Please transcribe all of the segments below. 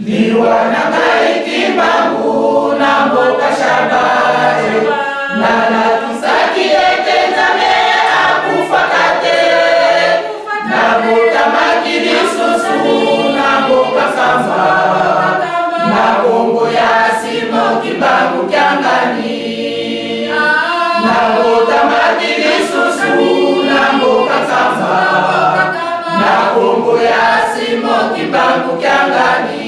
liwa na ngaiki mbangu na mboka shabari nana kisaki etenzame akufakate na mboka makili susu na mboka kamba na kongo ya simo kibangu kyangani na mboka makili susu na mboka kamba na kongo ya simo kibangu kyangani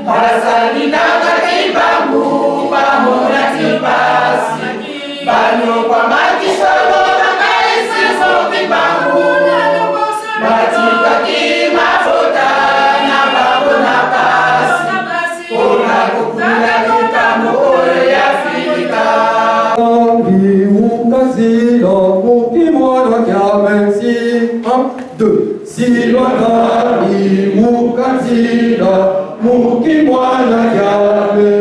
Marasani nanga kibangu pamona tipasi Bano kwa makisolo nanga isiso kibangu Matika kimafota na babo na pasi Ona kukula kitambo oyo ya Afrika Kambi ukazilo mukimwana kyamensi 1, 2 Silwakami ukazilo mukimwana kyame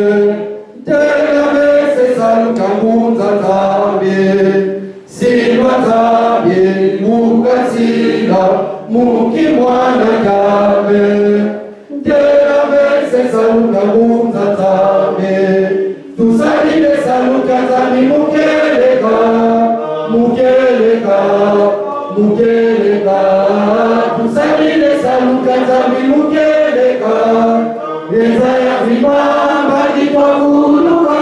Telabe sesaluka munza zambi Silwa zambi mukazilo mukimwana kyame Telabe sesaluka munza zambi Tusalile saluka zambi mukeleka Mukeleka Mukeleka Tusalile saluka zambi mukeleka Eza ya vibamba kitwa kuluka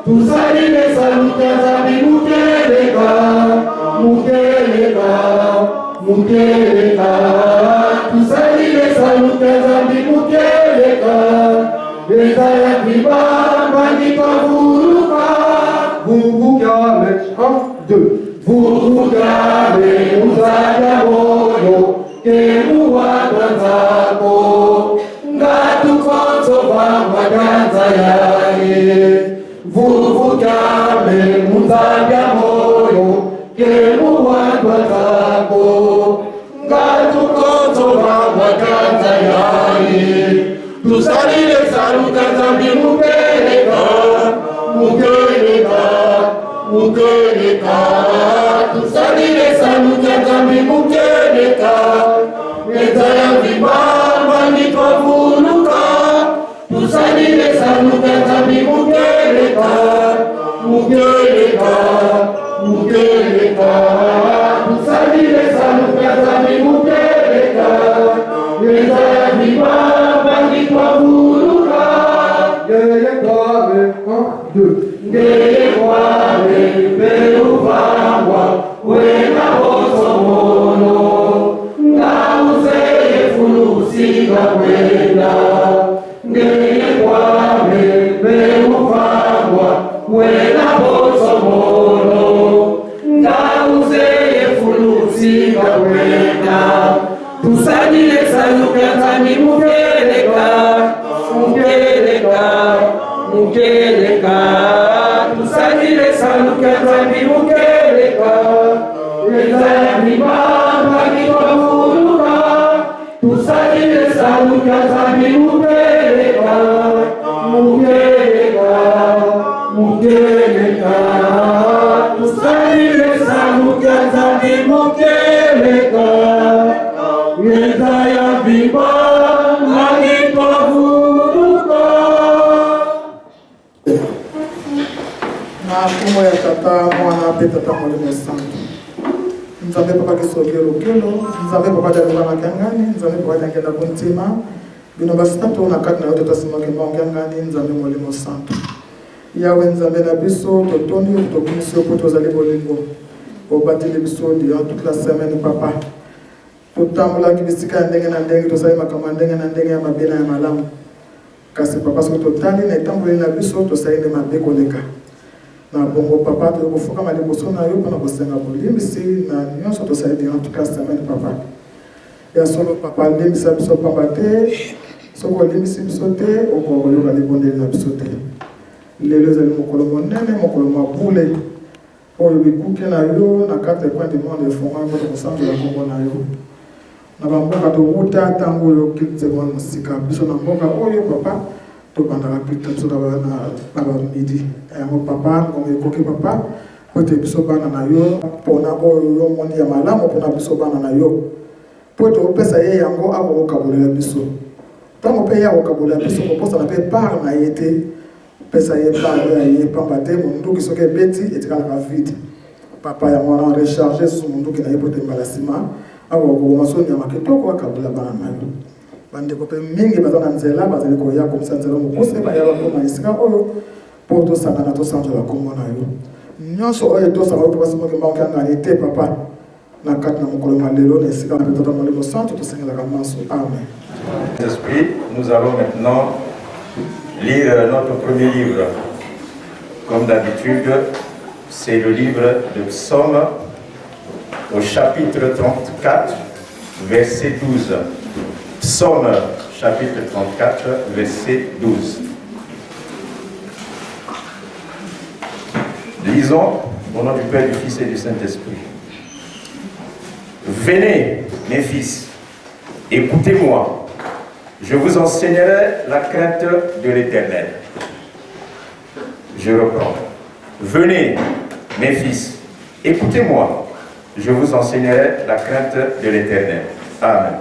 Tusalile saluka zambi mukeleka Mukeleka Mukeleka Tusalile saluka zambi mukeleka Eza ya vibamba kitwa kuluka Vuvu kyame 1, 2 Vuvu kyame uzaja moyo Kemu watanzako Ngatu konso vangwa kanza yae Vuvu kyame uzaja moyo Kemu watanzako Ngatu konso vangwa kanza yae Tusalile saluka zambi mukeleka Mukeleka Mukeleka Tusalile saluka zambi mukeleka Eza ya vibamba nitwavuluka Tusalile saluka zambi mukeleka Mukeleka Mukeleka Tusalile saluka zambi mukeleka Eza ya vibamba nitwavuluka Ngeye kwame 1, 2 Ngeye kwame beuvangwa Wena boso mono Ngauzeye fulusinga kwenda Ngeye kwame beuvangwa Wena boso mono Ngauzeye fulusinga kwenda Tusalile saluka zambi mukeleka Mukeleka Mukeleka Tusalile saluka zambi mukeleka Eza ya vibamba kitwavuluka Tusalile saluka zambi mukeleka Mukeleka Mukeleka Tusalile saluka zambi mukeleka Eza ya vibamba kitwavuluka Na kumo ya tata mwana pe tata mwalimu santo Nzambe papa kisogelo kelo Nzambe papa jaluwa makangani Nzambe papa jangenda kuntima Bino basitato na kati na yote tasimake maungangani Nzambe mwalimu santo Yawe nzambe na biso totoni tokumisio poto zali bolingo Obatili biso durant toute la semaine papa Totambola kibisika ndenge na ndenge tosali makambo ndenge na ndenge ya mabena ya malamu Kasi papa soki totali na etamboli na biso tosali nde mabe koleka Na bongo papa tokofuka maliboso na yo mpona kosenga bolimbisi na nyonso tosali durant toute la semaine papa Ya solo papa limbisa biso pamba te Soki olimbisi biso te okoyoka libondeli na biso te Lelo ezali mokolo monene mokolo mabule Oyo bikuke na yo na kati ya coin du monde efonga mpona kosanzola kombo na yo Na bamboka tokuta tango oyo kitsemwa musika biso na mboka oyo papa tobandaka pita biso na bamidi yango papa ngomo ekoki papa po ete biso bana na yo mpona oyo yo moni ya malamu mpona biso bana na yo po ete opesa ye yango akokokabolela biso Tant qu'on paye au Kabula, puis on pense à la paix par la été, pesa ye par la ye pambate, mon dos qui sont bêtis et tu la vide. Papa ya mwana recharger sur mon dos qui n'a pas de malasima. Awa ko ya maketo ko Kabula bana nayo. Bande ko pe mingi bazana nzela bazali ko ya comme ça nzela mo kose ba ya ko maisika oyo pour to sana na to sanjo la ko mona yo. Nyonso oyo to sa ko basi mo ke ma ka ngani te papa. Na kat na mokolo malelo na esika na petata malelo santo to sengela ka maso. Amen. Esprit, nous allons maintenant lire notre premier livre. Comme d'habitude, c'est le livre de Psaume au chapitre 34, verset 12. Psaume chapitre 34, verset 12. Lisons au nom du Père, du Fils et du Saint-Esprit. Venez, mes fils, écoutez-moi. Je vous enseignerai la crainte de l'Éternel. Je reprends. Venez, mes fils, écoutez-moi. Je vous enseignerai la crainte de l'Éternel. Amen.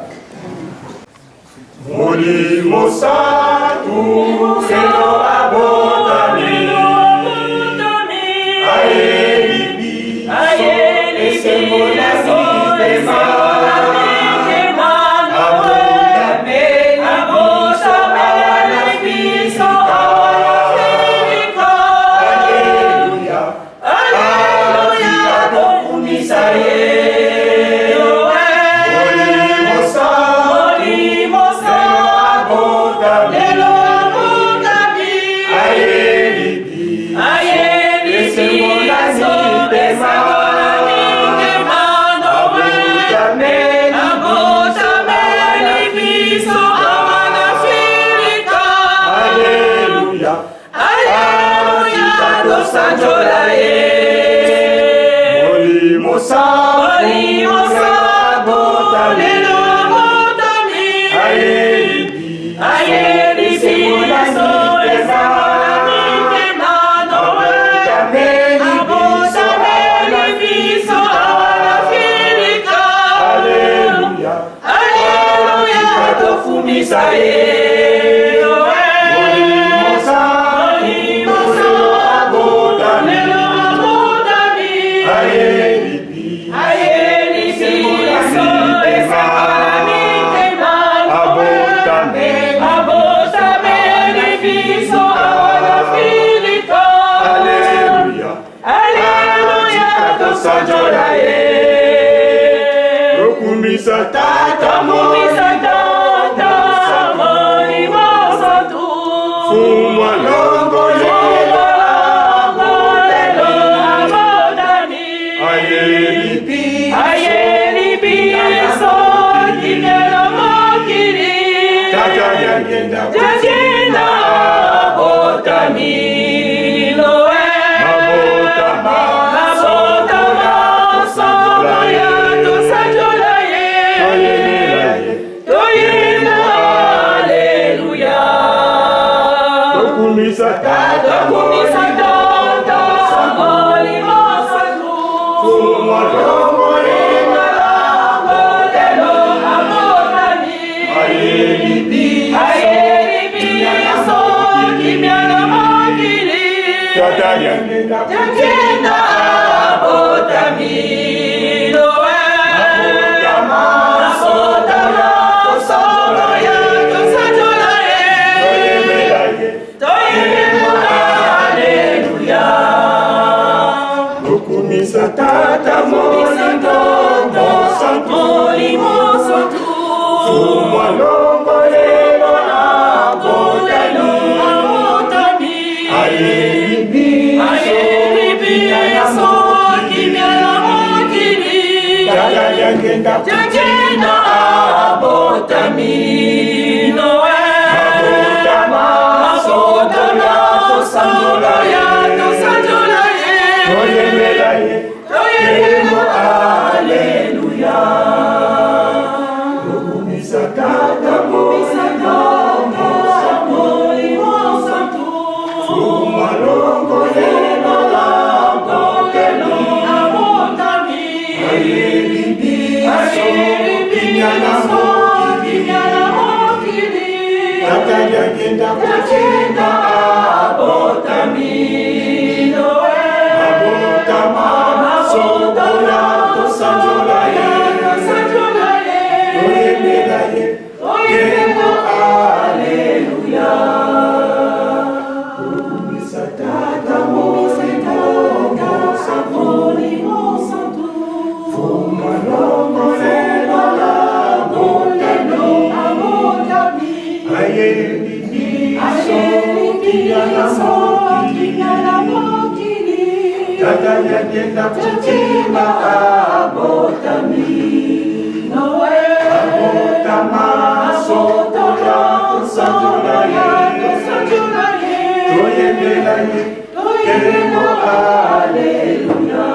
yagenda kuchinga abotamino abotama sotola tosanjola ye oyemela ye oyemela aleluya misatata moni mosanto fumalongo felola botano abotami Tata yagenda kuchimba abotamino abotama sotola tosanjola ye oyemela ye oyemela aleluya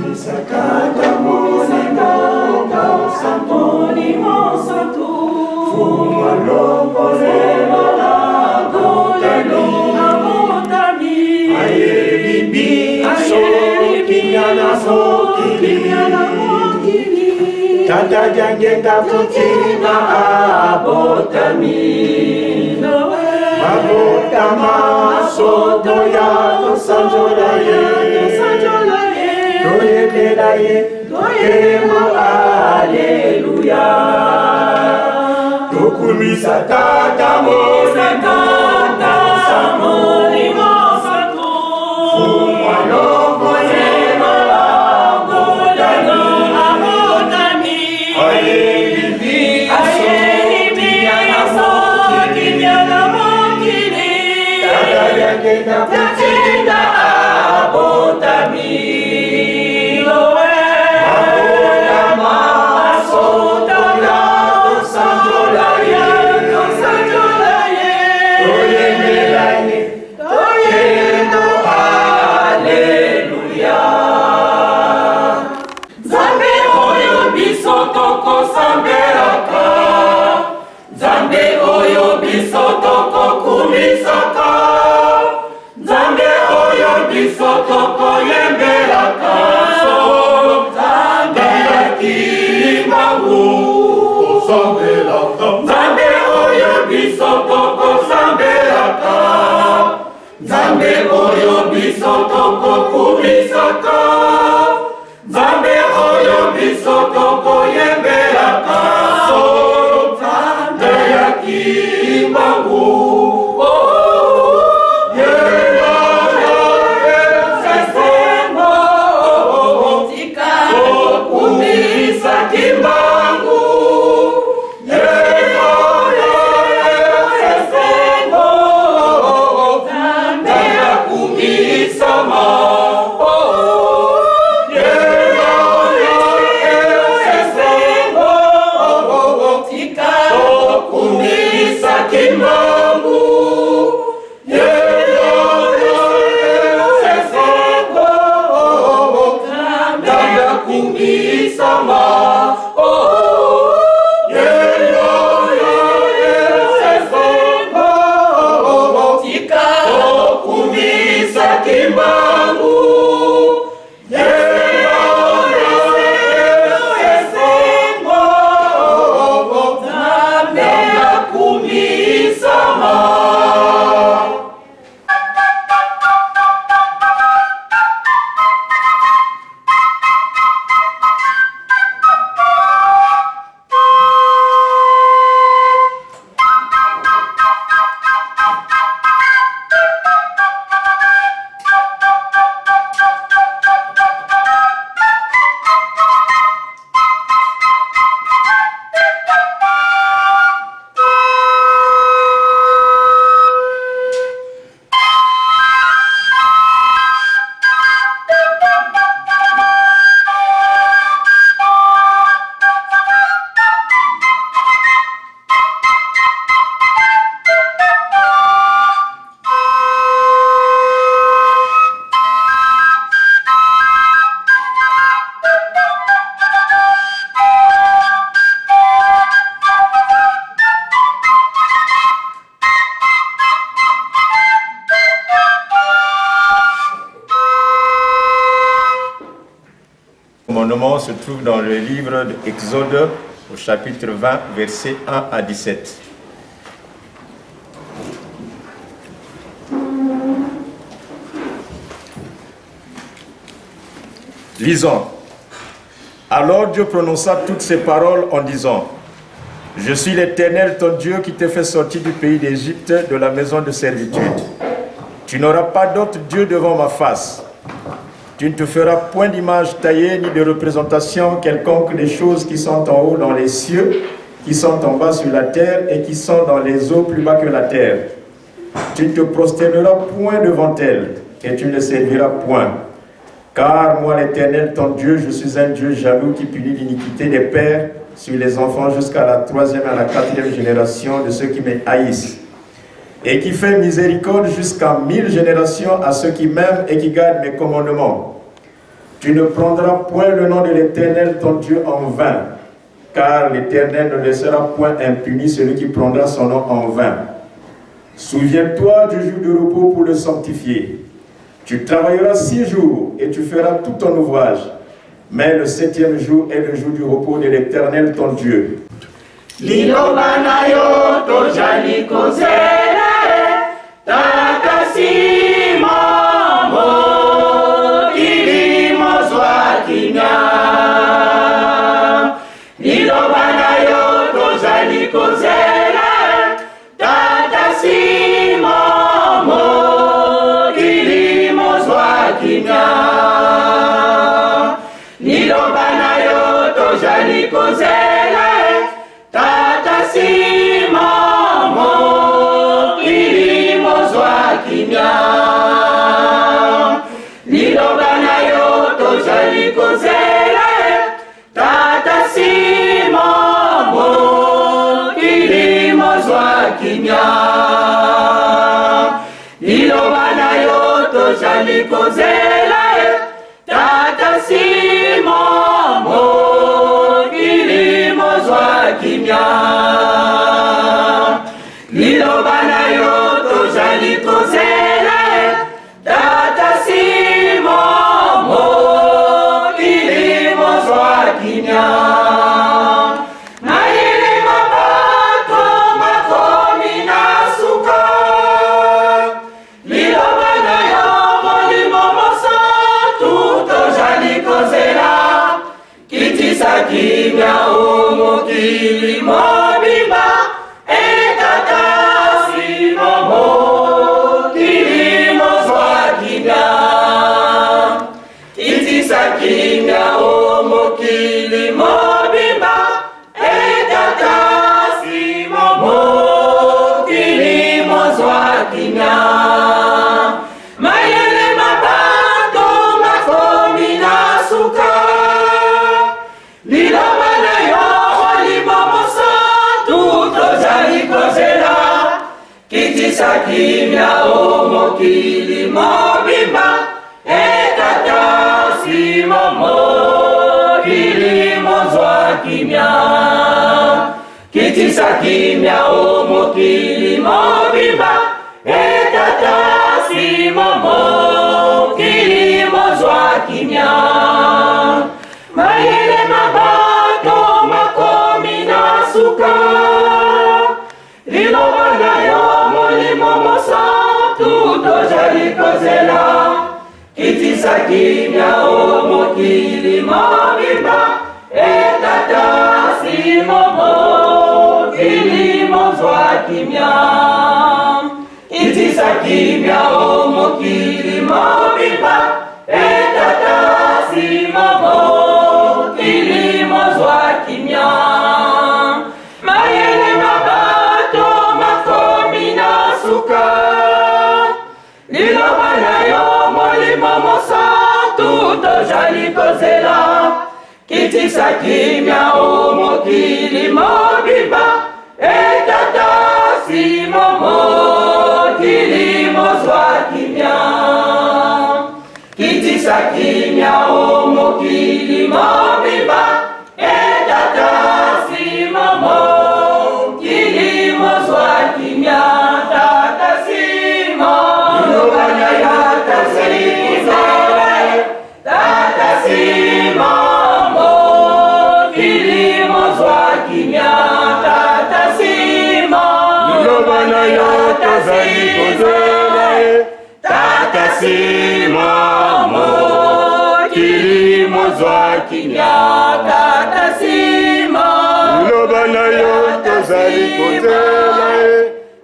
misakata moni mosanto fumalongo felola botano abotami Tata yagenda kuchimba abotamino abotama sotoya tosanjola ye oyemela ye oyemela aleluya tokumisa tata moni mosanto fumalongo felola botano abotami Tata yagenda kuchimba abotamino abotama sotola tosanjola ye oyemela ye oyemela aleluya Nzambe oyo biso tokosambelaka Nzambe oyo biso tokokumisaka Nzambe oyo biso tokoyembelaka Nzambe ya kimbangu Nzambe oyo biso tokosambelaka Nzambe oyo biso tokokumisaka Nzambe oyo biso tokoyembelaka Nzambe ya kimbangu commandement se trouve dans le livre d'Exode au chapitre 20, versets 1 à 17. Lisons. Alors Dieu prononça toutes ces paroles en disant, « Je suis l'Éternel, ton Dieu, qui te fait sortir du pays d'Égypte, de la maison de servitude. Tu n'auras pas d'autre Dieu devant ma face. Tu ne te feras point d'image taillée, ni de représentation quelconque des choses qui sont en haut dans les cieux, qui sont en bas sur la terre, et qui sont dans les eaux plus bas que la terre. Tu ne te prosterneras point devant elles, et tu ne les serviras point. Car moi, l'Éternel, ton Dieu, je suis un Dieu jaloux qui punit l'iniquité des pères sur les enfants jusqu'à la 3e et à la 4e génération de ceux qui me haïssent, et qui fait miséricorde jusqu'à 1000 générations à ceux qui m'aiment et qui gardent mes commandements. Tu ne prendras point le nom de l'Éternel, ton Dieu, en vain, car l'Éternel ne laissera point impuni celui qui prendra son nom en vain. Souviens-toi du jour de repos pour le sanctifier. Tu travailleras 6 jours et tu feras tout ton ouvrage. Mais le 7e jour est le jour du repos de l'Éternel, ton Dieu. Liloba nayo tojali kozela takasimo mo kilimo zwakinya. Liloba nayo tojali kozela takasimo mo kilimo zwakinya. Liloba nayo tojali kozela tata simamo kilimo zwakinya. Liloba nayo tojali kozela tata simamo kilimo zwakinya. Liloba nayo tojali kozela tata simamo kilimo zwakinya. Liloba nayo tojali kozela tata simamo kilimo zwakinya. Mayele mabato makomi nasuka. Liloba nayo molimo mosatu tojali kozela kitisa kimya umu kilimo bimba etata simamo kilimo zwakinya. Kitisa kimya umu kilimo bimba etata simamo kilimo zwakinya. Mayele mabato makomi nasuka. Liloba nayo molimo mosatu tojali kozela kitisa kimya umu kilimo bimba etata simamo kilimo zwakinya. Kitisa kimya umu kilimo bimba etata simamo kilimo zwakinya. Mayele mabato makomi nasuka. Liloba nayo molimo mosatu tojali kozela kitisa kimya umu kilimo bimba etata simamo kilimo zwakinya. Kitisa kimya umu kilimo bimba etata simamo kilimo zwakinya. Mayele mabato makomi nasuka. Liloba nayo molimo mosatu tojali kozela kitisa kimya umu kilimo bimba etata simamo kilimo zwakinya. Kitisa kimya umu kilimo bimba etata simamo kilimo zwakinya. Tata simamo liloba nayo tojali kozela tata simamo kilimo zwakinya. Tata simamo liloba nayo tojali kozela tata simamo kilimo mozwa kimya Tata Simon Liloba na yo tozali kotela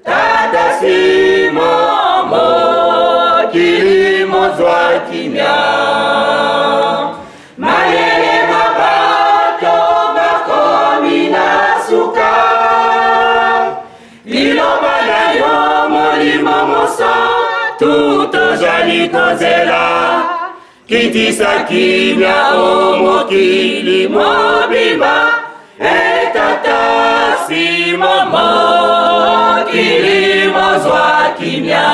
Tata Simon mokili mozwa kimya mayele mabato bakomi na suka liloba na yo molimo mosa tutozali kozela kitisa kimya o mokili mobimba Tata Simon mokili mozwa kimya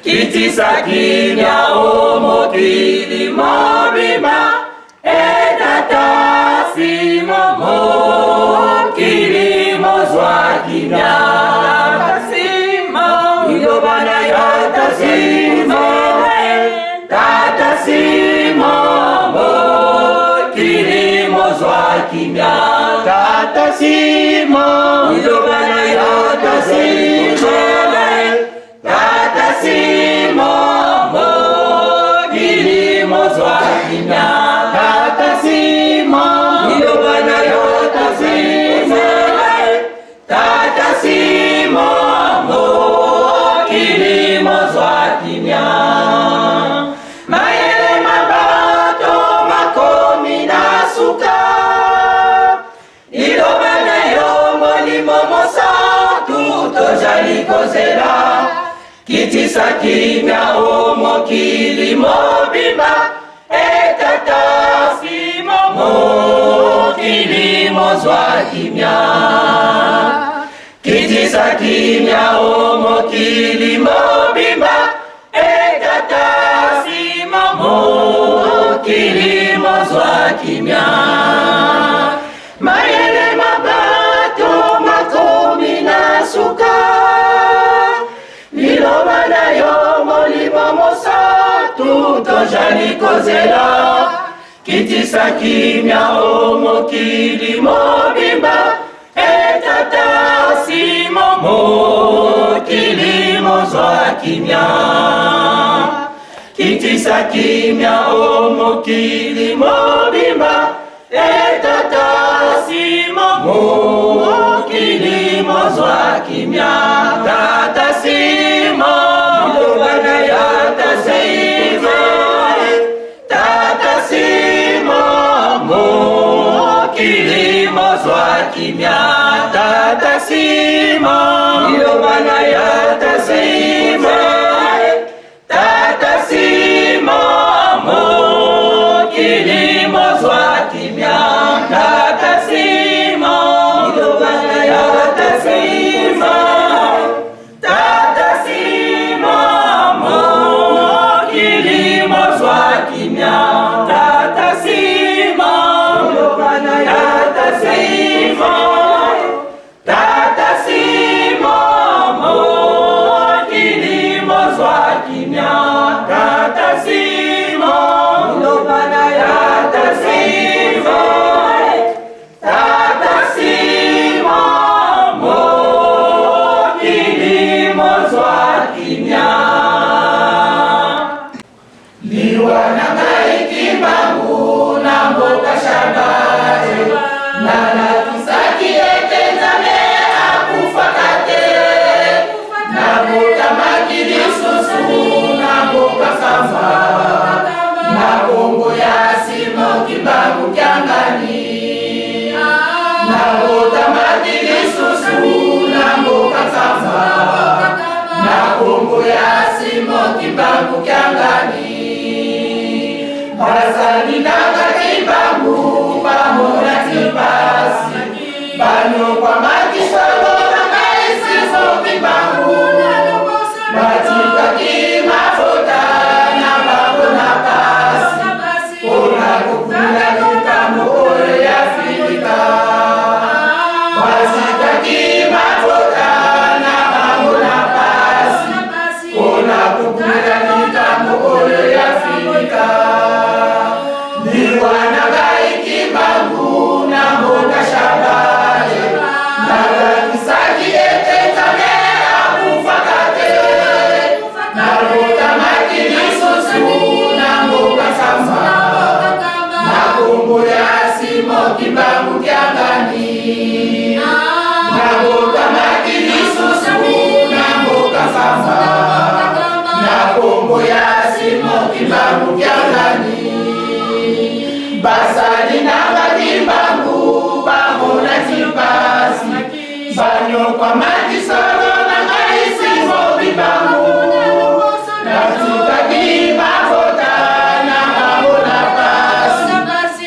kitisa kimya o mokili mobimba Tata Simon mokili mozwa kimya Tata Simon liloba na yo Tata Simon Tata Simon mokili mozwa kimya Tata Simon liloba na yo Tata Simon Tata Simon mokili mozwa kimya Tata Simon liloba na yo Tata Simon Tata Simon mokili mozwa kimya mayele mabato makomi na suka liloba na yo molimo mosa tutozali kozela kitisa kimya o mokili mobimba Tata Simon mokili mozwa kimya kitisa kimya o mokili mobimba Tata Simon mokili mozwa kimya mayele mabato makomi na suka liloba na yo molimo mosa tutozali kozela kitisa kimya o mokili mobimba Tata Simon mokili mozwa kimya kitisa kimya o mokili mobimba Tata Simon mokili mozwa kimya Tata Simon liloba na yo Tata Simon Tata Simon mokili mozwa kimya Tata Simon liloba na yo Tata Simon Tata Simon mokili mozwa kimya Tata Simon liloba na yo Tata Simon Tata Simon mokili mozwa kimya Tata Simon liloba na yo Tata Simon Tata Simon mokili mozwa kimya Tata Simon liloba na yo Tata Simon Tata Simon mokili mozwa kimya liwa na maiki mbangu na mboka shabare na kisaki etenzame akufakate na mboka makili susu na mboka kamba na kongo ya simo kibangu kyangani na mboka makili susu na mboka kamba na kongo ya simo kibangu kyangani bazali nanga kibangu pamona tipasi bano kwa makisolo na maisizo kibangu batika kimafota na babo na pasi ona kukula kitambo oyo ya Afrika batika kimafota na babo na pasi ona kukula kitambo oyo ya Afrika liwana gaiki bangu na mboka shabale na kimbangu kyangani basali nanga kimbangu bamona tipasi banyo kwa matisolo nanga isimo kimbangu katika kimangota nanga mona pasi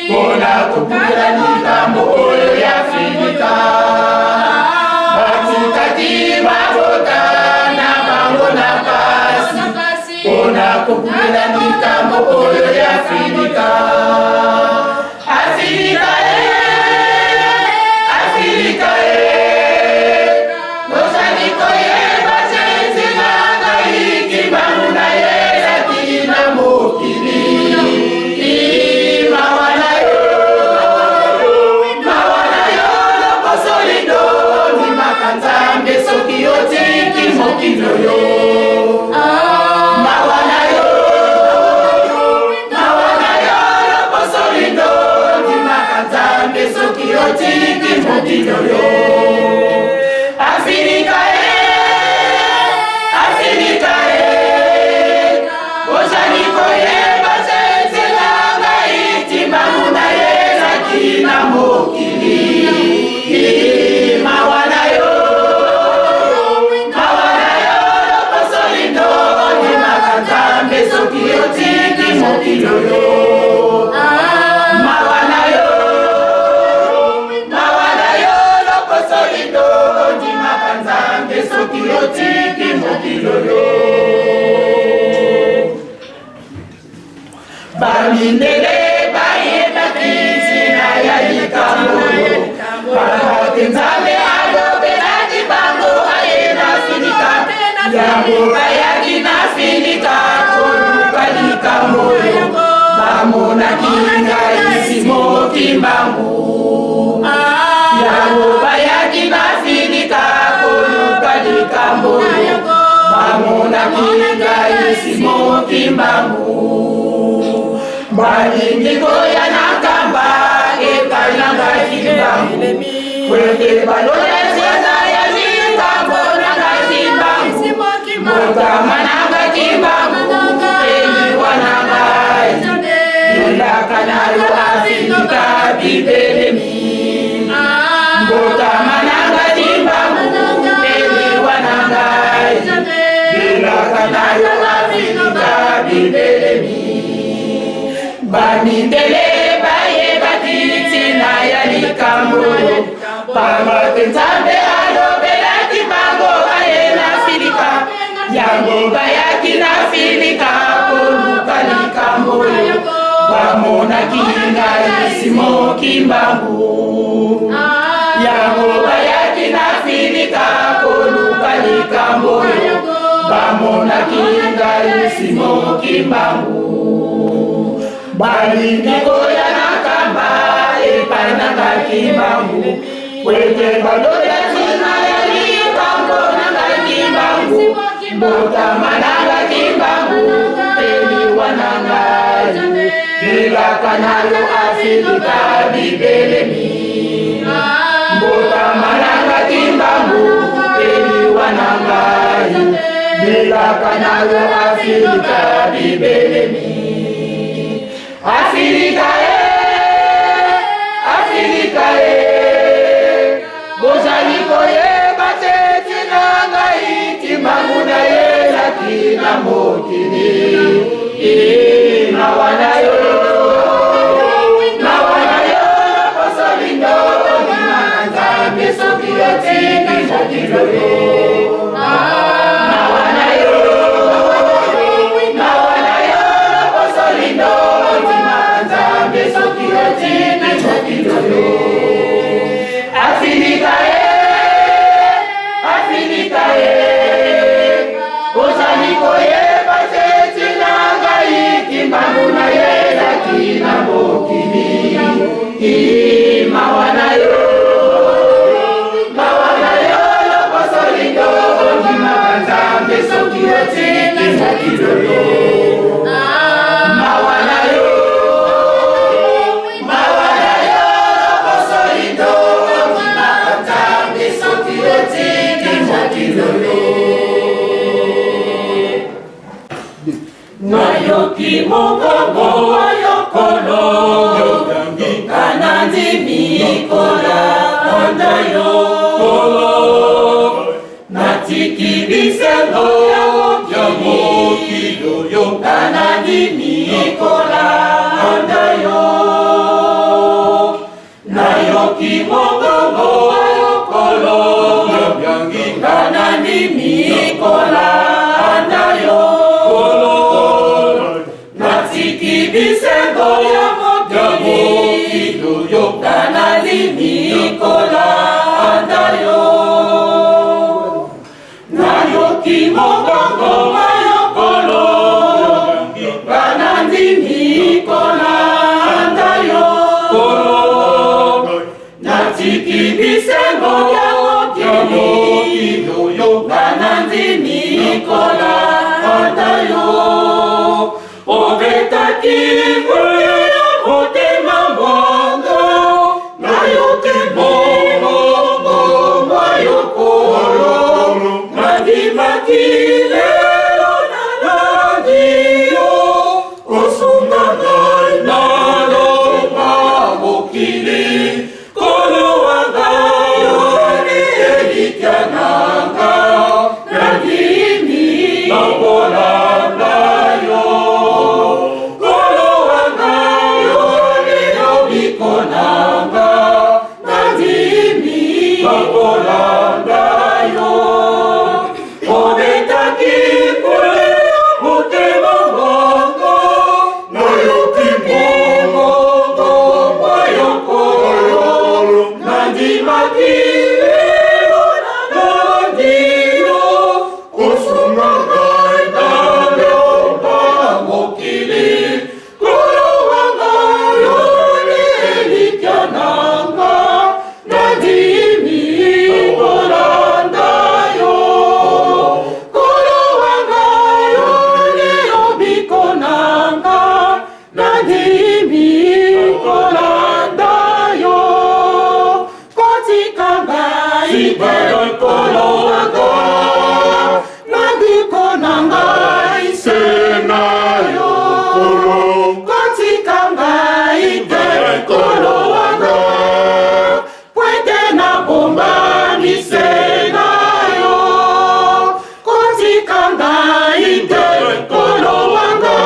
bona kupira nikambo oyo yafika katika kimangota nanga mona pasi bona kupira nikambo oyo yafika Afrika Afrika Mozambique bachenzi nanga ikimbangu na yela kina mokili mawana yo loposolido ni makanzambe soki yotiki mokili yo mawana yo loposolido ni makanzambe soki yotiki mokili yo Afrika Afrika Mozambique bachenzi nanga ikimbangu na yela kina mokili mawana yo loposolido ni makanzambe soki yotiki mokili yo mawana yo loposolido ni makanzambe soki yotiki mokili yo bamindele bayeba kitina ya likambo bakatenzambe alobela kibango ayena finika yango bayaki na finika koluka likambo bamona kinga isimo kimbangu yango bayaki na finika koluka likambo bamona kinga isimo kimbangu balingi koya na kamba epai nanga kimbangu kwete balolesena ya likambo nanga kimbangu motama nanga kimbangu eliwa nanga ilaka nayo Afrika bibelemi motama nanga kimbangu eliwa nanga ilaka nayo Afrika bibelemi bamindele bayeba kitina ya likambo pamatenzambe alobela kimbango ayena filika yango bayaki na filika koluka likambo bamona kinga isimo kimbangu yango bayaki na filika koluka likambo bamona kinga isimo kimbangu balingi koya na kamba epai nanga kimbangu kwete balolesena ya likambo nanga kimbangu mbotama nanga kimbangu eliwa nanga bilaka nayo Afrika bibelemi mbotama nanga kimbangu eliwa nanga bilaka nayo Afrika bibelemi Afrika Afrika Mozambique bachenzi nanga ikimbangu na yela kina mokili mawana yo loposolido ni makanzambe soki yotiki mokili yo mawana yo loposolido ni makanzambe soki yotiki mokili yo Afrika Afrika Mozambique bachenzi nanga ikimbangu na Nayoki mokongo wa yokolo Kanandi mikola Andayo Natiki biselo Yamoki doyo Kanandi mikola Andayo Nayoki mokongo wa yokolo Kanandi mikola Andayo Natiki biselo Yamoki doyo Kanandi mikola Andayo Nayoki mokongo wa yokolo Kanandi mikola Andayo Natiki biselo Yamoki doyo Kanandi mikola Andayo Obetaki motema mongo Nayoki mokongo wa yokolo Nandimaki lelo naladiyo Osunga ngai nalonga mokili Kolo wanga yoni elikiananga Nandimi nakolanda yo Kolo wanga yoni yobikonanga Nandimi nakolanda yo Obetaki kule motema mongo Nayoki mokongo wa yokolo Nandimaki lelo naladiyo Osunga ngai nalonga mokili Kolo wanga yoni elikiananga Nandimi kolanda yo Kolo wanga yoni yobikonanga Nandimi kolanda yo Kotikanga ite kolo wanga Nabikonanga isena yo Kotikanga ite kolo wanga Pwete na bomba misena yo Kotikanga ite kolo wanga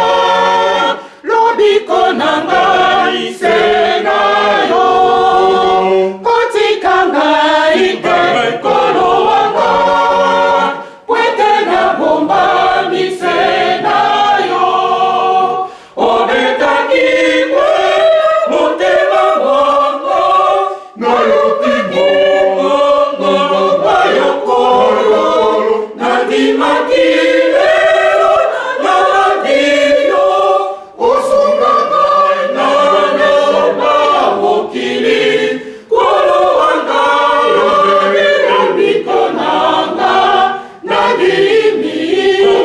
Lobikonanga isena yo Kotikanga ite kolo wanga Pwete na bomba misena yo Obetaki motema mongo Nayoki mokongo wa yokolo Nandimaki lelo naladiyo Osunga ngai nalonga mokili Kolo wanga yoni yobikonanga Nandimi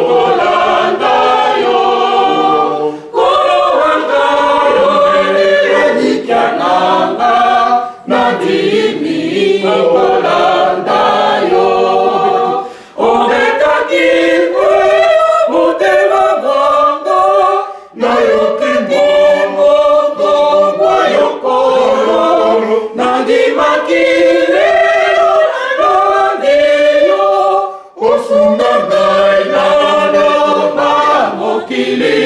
kolanda yo Kolo wanga yoni elikiananga Nandimi kolanda yo Obetaki motema mongo Nayoki mokongo wa yokolo Nandimaki lelo naladiyo Osunga ngai nalonga mokili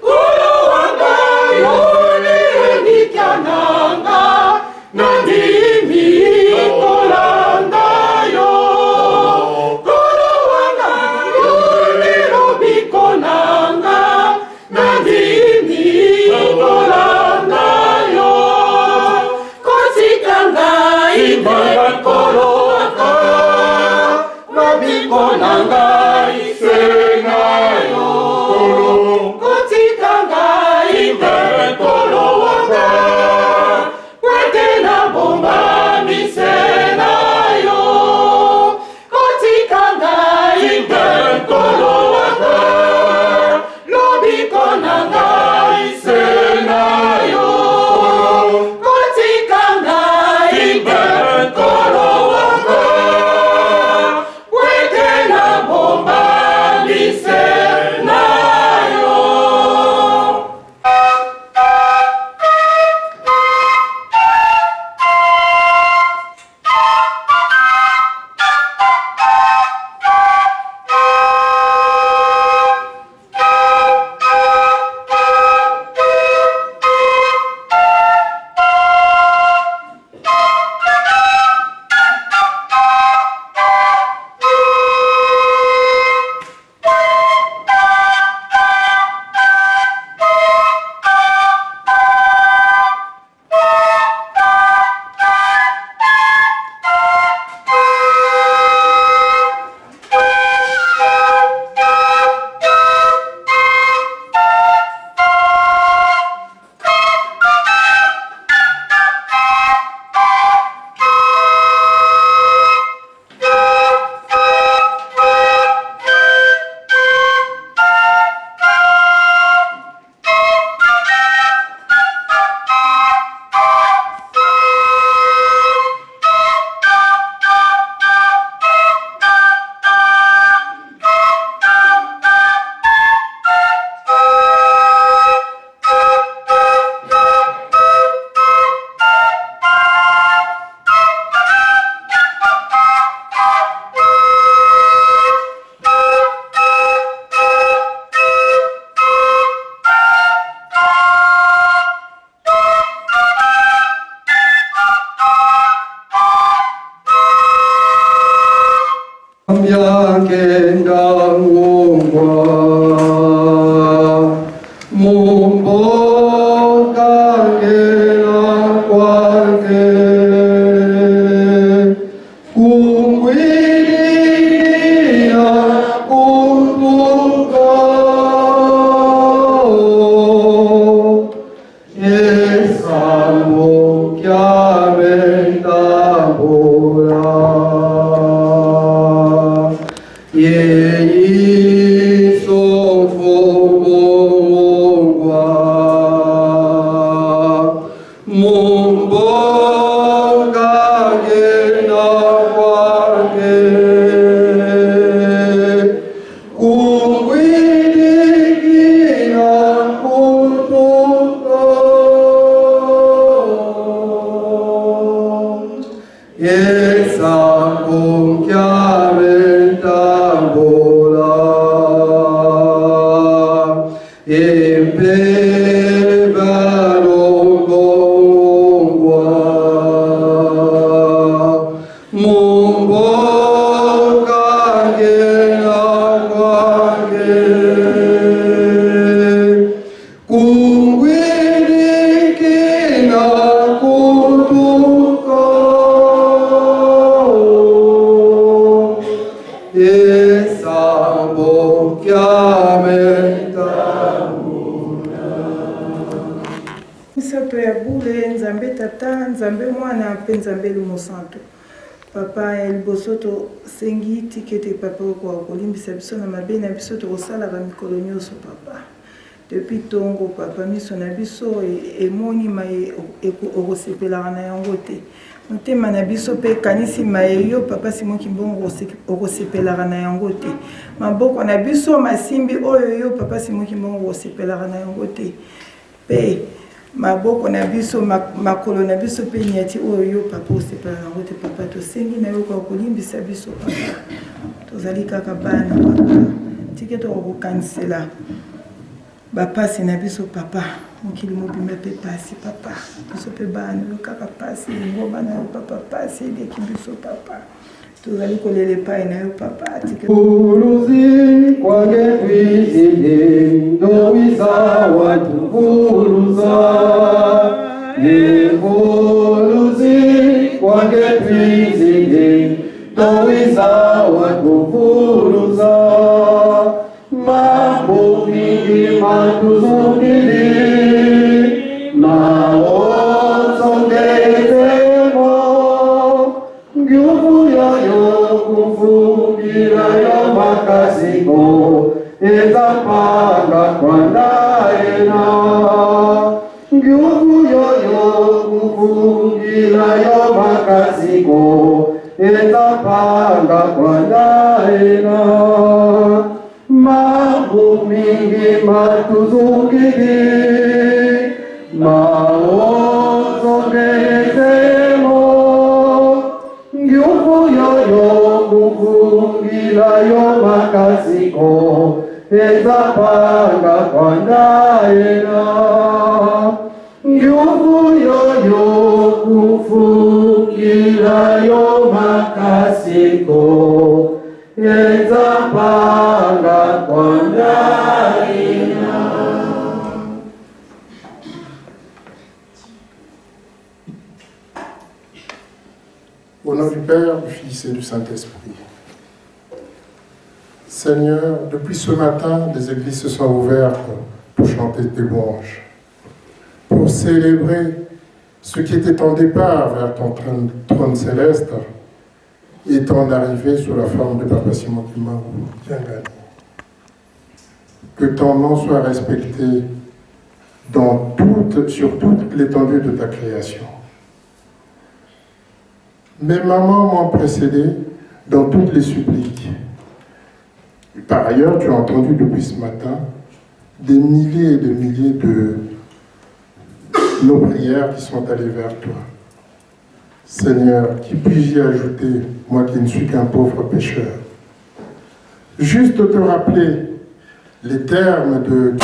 Kolo wanga yoni elikiananga Nandimi kolanda yo Kolo wanga yoni yobikonanga Nandimi kolanda yo Kotikanga ite kolo wanga Nabikonanga isena yo Kotikanga ite kolo wanga Pwete na bomba misena yo Kotikanga ite kolo wanga Lobikonanga isena yo Kotikanga ite kolo wanga Pwete na bomba Papa el bosoto sengi tikete papa kwa kolimbisa biso na mabe na biso to sala ba mikolo nyonso papa depuis tongo papa miso na biso emoni mai okosepela na yango te motema na biso pe kanisi mai yo papa simo kimbongo okosepela na yango te maboko na biso masimbi oyo yo papa simo kimbongo okosepela na yango te pe maboko na biso makolo na biso pe nyati oyo yo papa osepela nango te papa tosengi na yo kwa kolimbisa biso papa tozali kaka bana papa tike tokokanisela bapasi na biso papa mokili mobimba pe pasi papa biso pe bana yo kaka pasi ngo bana yo papa pasi eleki biso papa tozali kolela epai na yo papa tike Furuzi kwake twizile ndowiza watu furuza Furuzi kwake twizile ndowiza watu furuza Mambo mingi matuzungili naosongezemo Nguvu yayo kufungira ya makasiko ezapanga kwa ndaena Nguvu yayo kufungira ya makasiko ezapanga kwa ndaena Mambo mingi matuzungili maozongezemo Nguvu yoyo kufungila yo makasiko ezapanga kwa ndaena Nguvu yoyo kufungila yo makasiko ezapanga kwa ndaena Au nom du Père, du Fils et du Saint-Esprit. Seigneur, depuis ce matin, les églises se sont ouvertes pour chanter tes louanges, pour célébrer ce qui était ton départ vers ton trône céleste et ton arrivée sous la forme de Papa Simon Kimbangu Diangani. Que ton nom soit respecté sur toute l'étendue de ta création. Mes mamans m'ont précédé dans toutes les suppliques. Par ailleurs, tu as entendu depuis ce matin des milliers et des milliers de nos prières qui sont allées vers toi. Seigneur, qui puis-je y ajouter, moi qui ne suis qu'un pauvre pécheur? Juste te rappeler les termes de...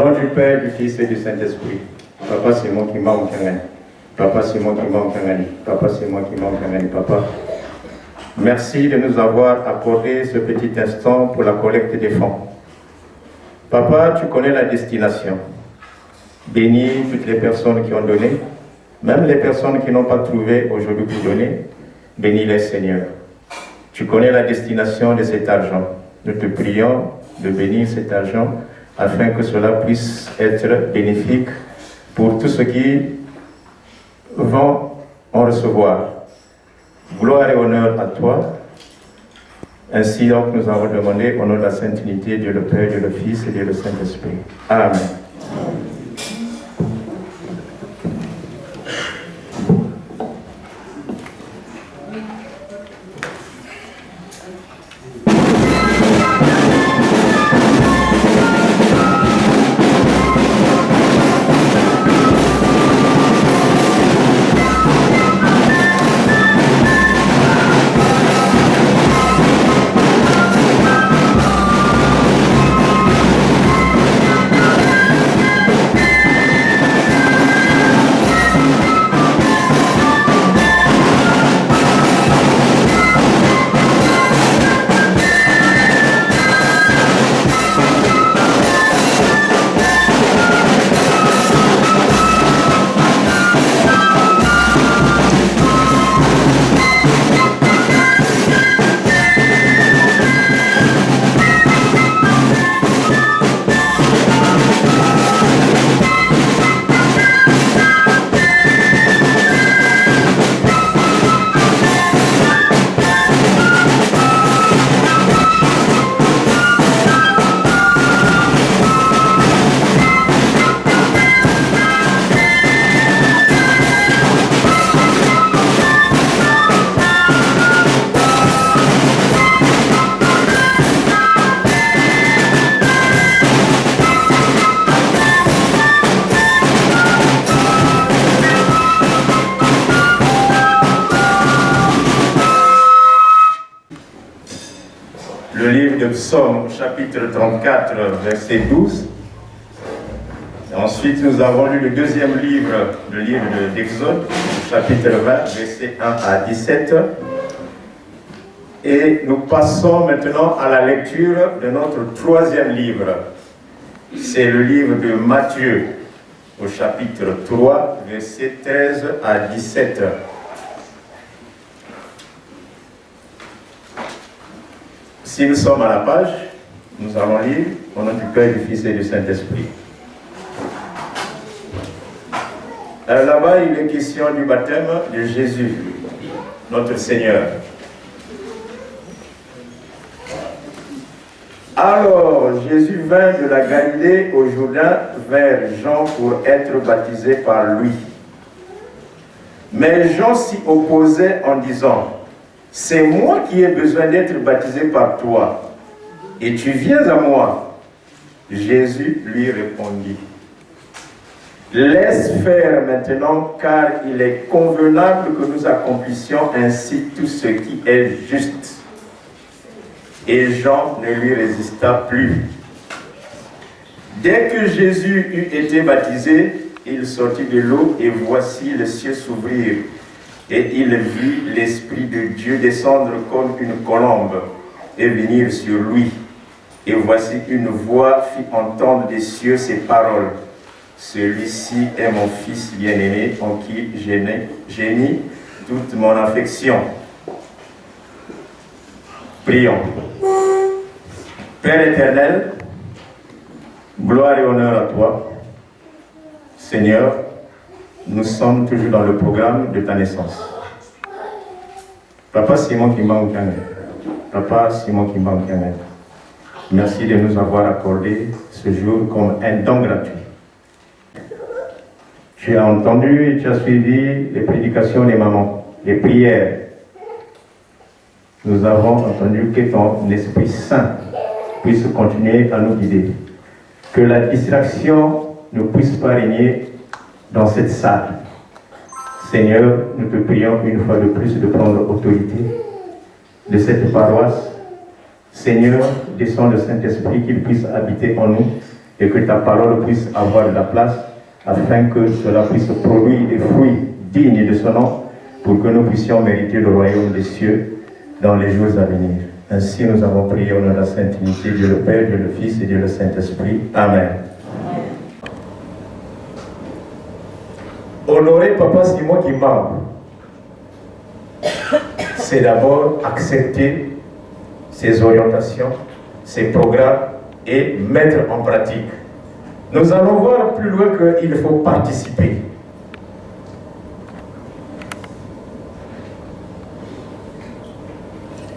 nom du Père, du Fils et du Saint-Esprit. Papa, c'est moi qui m'en Kangani. Papa, c'est moi qui m'en Kangani. Papa, c'est moi qui m'en Kangani. Papa, merci de nous avoir accordé ce petit instant pour la collecte des fonds. Papa, tu connais la destination. Bénis toutes les personnes qui ont donné, même les personnes qui n'ont pas trouvé aujourd'hui pour donner. Bénis-les, Seigneur. Tu connais la destination de cet argent. Nous te prions de bénir cet argent afin que cela puisse être bénéfique pour tous ceux qui vont en recevoir. Gloire et honneur à toi. Ainsi donc nous avons demandé au nom de la Sainte Trinité, Dieu le Père, Dieu le Fils et Dieu le Saint-Esprit. Amen. Le livre de Psaume, chapitre 34, verset 12. Et ensuite, nous avons lu le deuxième livre, le livre d'Exode, chapitre 20, verset 1 à 17. Et nous passons maintenant à la lecture de notre troisième livre. C'est le livre de Matthieu, au chapitre 3, verset 13 à 17. Si nous sommes à la page, nous allons lire au nom du Père, du Fils et du Saint-Esprit. Là-bas, il est question du baptême de Jésus, notre Seigneur. Alors, Jésus vint de la Galilée au Jourdain vers Jean pour être baptisé par lui. Mais Jean s'y opposait en disant: c'est moi qui ai besoin d'être baptisé par toi, et tu viens à moi. Jésus lui répondit: laisse faire maintenant, car il est convenable que nous accomplissions ainsi tout ce qui est juste. Et Jean ne lui résista plus. Dès que Jésus eut été baptisé, il sortit de l'eau, et voici le ciel s'ouvrir. Et il vit l'Esprit de Dieu descendre comme une colombe et venir sur lui. Et voici une voix fit entendre des cieux ces paroles: celui-ci est mon Fils bien-aimé, en qui j'ai mis toute mon affection. Prions. Père éternel, gloire et honneur à toi. Seigneur, nous sommes toujours dans le programme de ta naissance. Papa Simon qui manque un. Papa Simon qui manque un. Merci de nous avoir accordé ce jour comme un don gratuit. Tu as entendu et tu as suivi les prédications des mamans, les prières. Nous avons entendu que ton Esprit Saint puisse continuer à nous guider. Que la distraction ne puisse pas régner dans cette salle. Seigneur, nous te prions une fois de plus de prendre autorité de cette paroisse. Seigneur, descends le Saint-Esprit, qu'il puisse habiter en nous et que ta parole puisse avoir de la place afin que cela puisse produire des fruits dignes de son nom pour que nous puissions mériter le royaume des cieux dans les jours à venir. Ainsi nous avons prié au nom de la Sainte Trinité, Dieu le Père, Dieu le Fils et Dieu le Saint-Esprit. Amen. Honorer Papa Simon Kimbangu, c'est d'abord accepter ses orientations, ses programmes et mettre en pratique. Nous allons voir plus loin qu'il faut participer.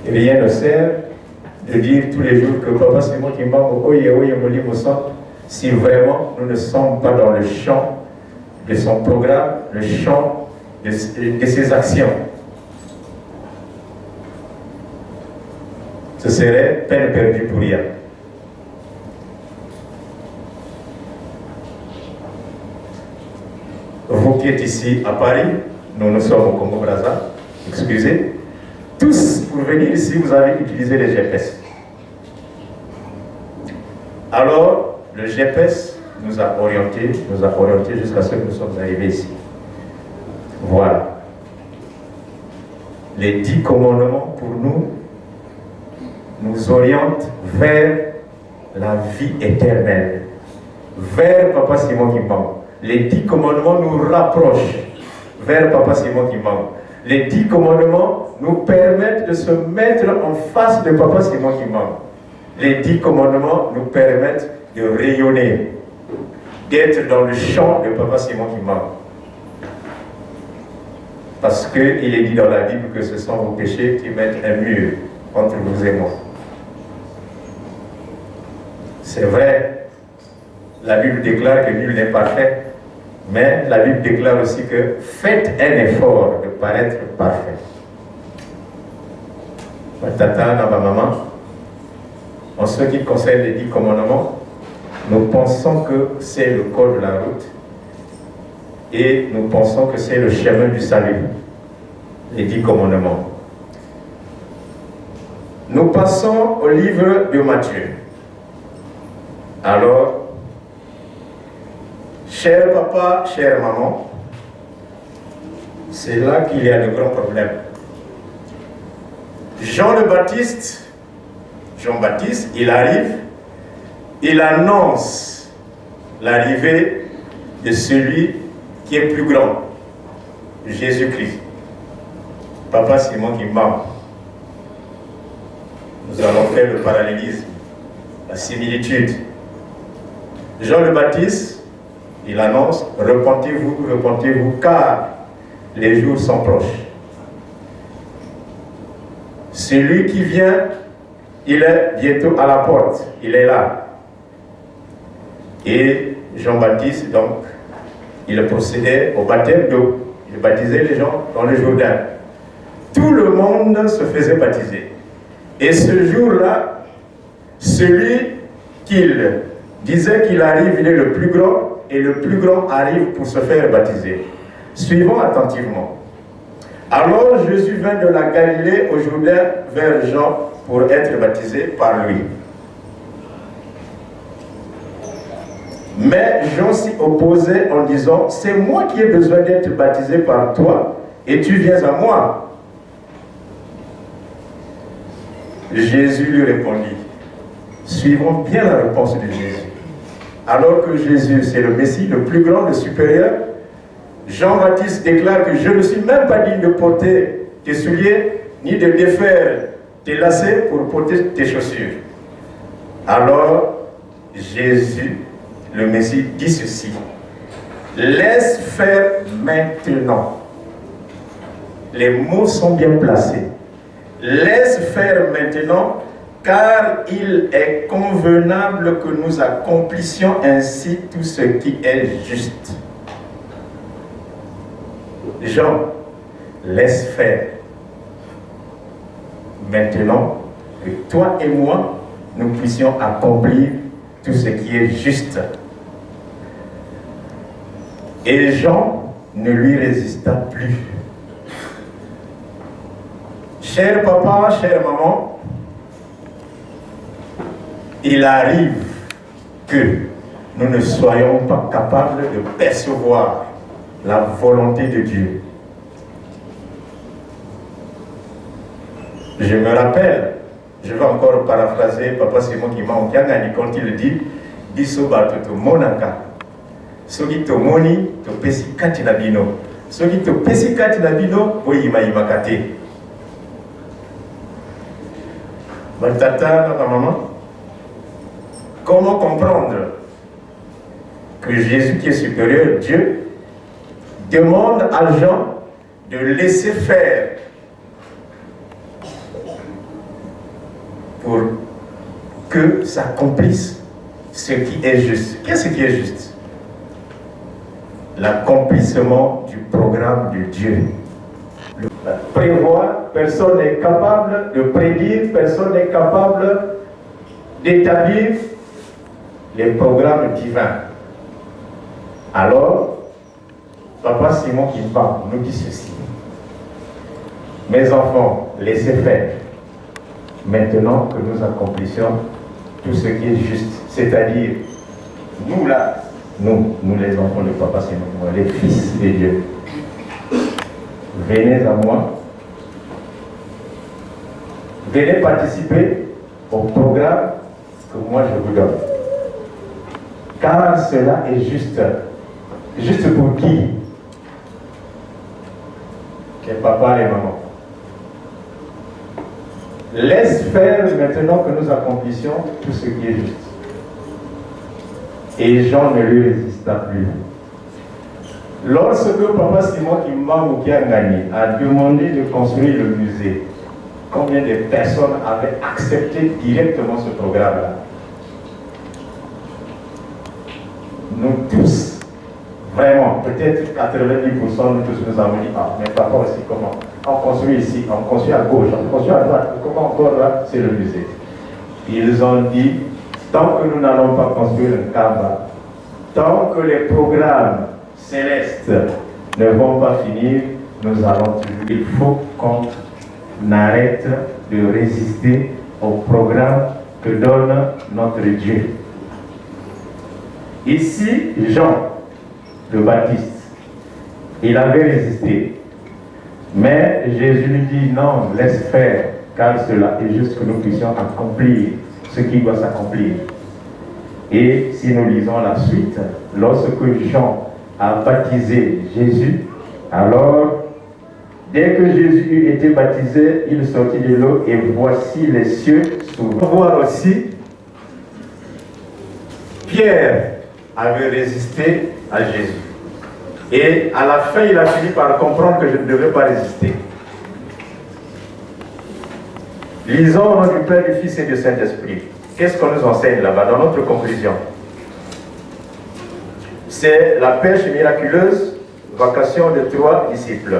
Rien ne sert de dire tous les jours que Papa Simon Kimbangu, oye, oye, mon livre sang, si vraiment nous ne sommes pas dans le champ de son programme, le champ de ses actions. Ce serait peine perdue pour rien. Vous qui êtes ici à Paris, nous sommes au Congo-Brazza, excusez, tous pour venir ici, vous avez utilisé les GPS. Alors, le GPS nous a orientés jusqu'à ce que nous sommes arrivés ici. Voilà. Les 10 commandements pour nous orientent vers la vie éternelle, vers Papa Simon Kimbangu. Les 10 commandements nous rapprochent vers Papa Simon Kimbangu. Les 10 commandements nous permettent de se mettre en face de Papa Simon Kimbangu. Les 10 commandements nous permettent de rayonner, d'être dans le champ de Papa Simon Kimbangu. Parce qu'il est dit dans la Bible que ce sont vos péchés qui mettent un mur entre vous et moi. C'est vrai, la Bible déclare que nul n'est parfait, mais la Bible déclare aussi que faites un effort de paraître parfait. Ma tata, ma maman, en ce qui concerne les 10 commandements, nous pensons que c'est le code de la route et nous pensons que c'est le chemin du salut, les 10 commandements. Nous passons au livre de Matthieu. Alors, cher papa, chère maman, c'est là qu'il y a de grands problèmes. Jean-Baptiste, il arrive, il annonce l'arrivée de celui qui est plus grand, Jésus-Christ. Papa Simon Kimbangu. Nous allons faire le parallélisme, la similitude. Jean le Baptiste, il annonce, repentez-vous, repentez-vous, car les jours sont proches. Celui qui vient, il est bientôt à la porte, il est là. Et Jean-Baptiste, donc, il procédait au baptême d'eau. Il baptisait les gens dans le Jourdain. Tout le monde se faisait baptiser. Et ce jour-là, celui qu'il disait qu'il arrive, il est le plus grand, et le plus grand arrive pour se faire baptiser. Suivons attentivement. Alors Jésus vint de la Galilée au Jourdain vers Jean pour être baptisé par lui. Mais Jean s'y opposait en disant, c'est moi qui ai besoin d'être baptisé par toi, et tu viens à moi. Jésus lui répondit, suivons bien la réponse de Jésus. Alors que Jésus, c'est le Messie, le plus grand, le supérieur, Jean-Baptiste déclare que je ne suis même pas digne de porter tes souliers, ni de défaire tes lacets pour porter tes chaussures. Alors, Jésus, le Messie, dit ceci, laisse faire maintenant. Les mots sont bien placés. Laisse faire maintenant, car il est convenable que nous accomplissions ainsi tout ce qui est juste. Jean, laisse faire. Maintenant, que toi et moi, nous puissions accomplir tout ce qui est juste. Et Jean ne lui résista plus. Cher papa, chère maman, il arrive que nous ne soyons pas capables de percevoir la volonté de Dieu. Je me rappelle, je vais encore paraphraser Papa Simon Kimao Kiangani quand il dit Biso bato to monaka. Soki to moni to pesi kati na bino. Soki to pesi kati na bino oyima imakate. Tata, notre maman, comment comprendre que Jésus qui est supérieur, Dieu, demande à Jean de laisser faire pour que s'accomplisse ce qui est juste. Qu'est-ce qui est juste? L'accomplissement du programme de Dieu. Prévoir, personne n'est capable de prédire, personne n'est capable d'établir les programmes divins. Alors, Papa Simon qui parle nous dit ceci. Mes enfants, laissez faire. Maintenant que nous accomplissions tout ce qui est juste, c'est-à-dire nous là, nous les enfants de Papa Simon, les fils de Dieu, venez à moi, venez participer au programme que moi je vous donne. Car cela est juste. Juste pour qui? Que papa et maman. Laisse faire maintenant que nous accomplissions tout ce qui est juste. Et Jean ne lui résista plus. Lorsque Papa Simon Kimao Kiangani a demandé de construire le musée, combien de personnes avaient accepté directement ce programme-là? Nous tous, vraiment, peut-être 90%, nous tous nous avons dit, ah, mais papa aussi, comment? On construit ici, on construit à gauche, on construit à droite, comment encore là? C'est le musée. Ils ont dit, tant que nous n'allons pas construire un Kaaba, tant que les programmes célestes ne vont pas finir, nous allons toujours. Il faut qu'on arrête de résister au programme que donne notre Dieu. Ici, Jean le Baptiste, il avait résisté. Mais Jésus lui dit non, laisse faire, car cela est juste que nous puissions accomplir ce qui doit s'accomplir. Et si nous lisons la suite, lorsque Jean a baptisé Jésus, alors, dès que Jésus eut été baptisé, il sortit de l'eau et voici les cieux s'ouvrir. On voit aussi, Pierre avait résisté à Jésus. Et à la fin, il a fini par comprendre que je ne devais pas résister. Lisons au nom du Père, du Fils et du Saint-Esprit. Qu'est-ce qu'on nous enseigne là-bas dans notre conclusion? C'est la pêche miraculeuse, vocation de 3 disciples.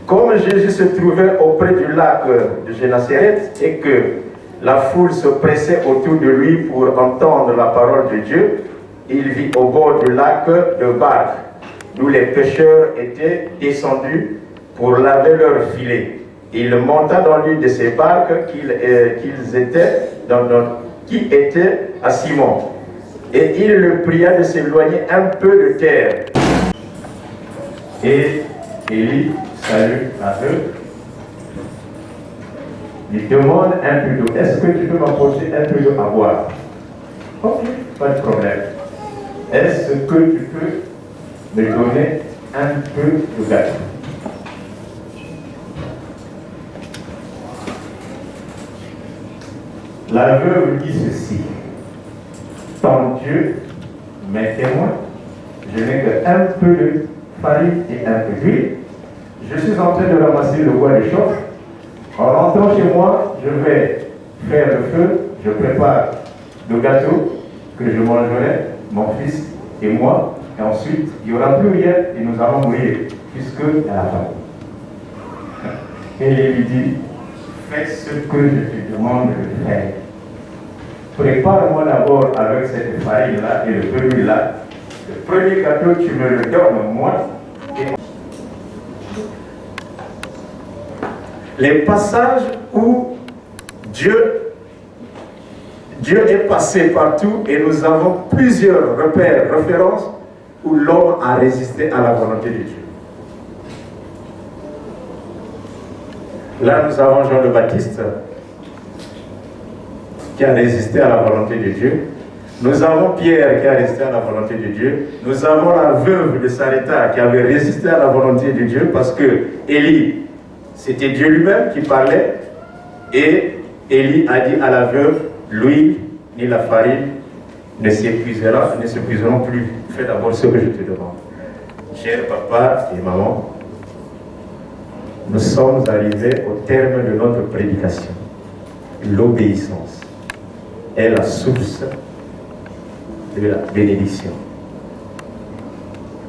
Comme Jésus se trouvait auprès du lac de Génézareth et que la foule se pressait autour de lui pour entendre la parole de Dieu, il vit au bord du lac de barques d'où les pêcheurs étaient descendus pour laver leurs filets. Il monta dans l'une de ces barques qui était à Simon. Et il le pria de s'éloigner un peu de terre. Et Élie salue à eux. Il demande un peu d'eau. Est-ce que tu peux m'apporter un peu d'eau à boire? Ok, pas de problème. Est-ce que tu peux me donner un peu de gâteau? La veuve dit ceci: ton Dieu m'est témoin, je n'ai qu'un peu de farine et un peu d'huile. Je suis en train de ramasser le bois de chauffe. En rentrant chez moi, je vais faire le feu, je prépare le gâteau que je mangerai, mon fils et moi, et ensuite il n'y aura plus rien et nous allons mourir, puisque il y a la faim. Et il lui dit: fais ce que je te demande de faire. Prépare-moi d'abord avec cette farine-là et le peu d'huile-là. Le premier gâteau, tu me le donnes, moi. Les passages où Dieu Dieu est passé partout et nous avons plusieurs repères, références où l'homme a résisté à la volonté de Dieu. Là, nous avons Jean le Baptiste qui a résisté à la volonté de Dieu. Nous avons Pierre qui a résisté à la volonté de Dieu. Nous avons la veuve de Sarepta qui avait résisté à la volonté de Dieu parce que Élie, c'était Dieu lui-même qui parlait. Et Élie a dit à la veuve, l'huile ni la farine ne s'épuiseront plus. Fais d'abord ce que je te demande. Cher papa et maman, nous sommes arrivés au terme de notre prédication. L'obéissance est la source de la bénédiction.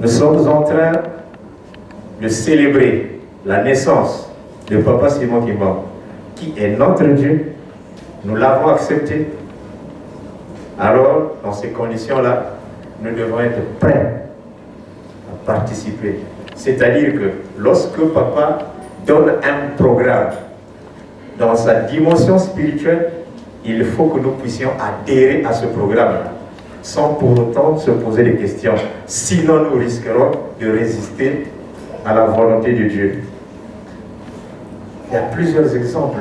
Nous sommes en train de célébrer la naissance de Papa Simon Kimbangu, qui est notre Dieu. Nous l'avons accepté. Alors, dans ces conditions-là, nous devons être prêts à participer. C'est-à-dire que lorsque Papa donne un programme dans sa dimension spirituelle, il faut que nous puissions adhérer à ce programme-là, sans pour autant se poser des questions. Sinon, nous risquerons de résister à la volonté de Dieu. Il y a plusieurs exemples.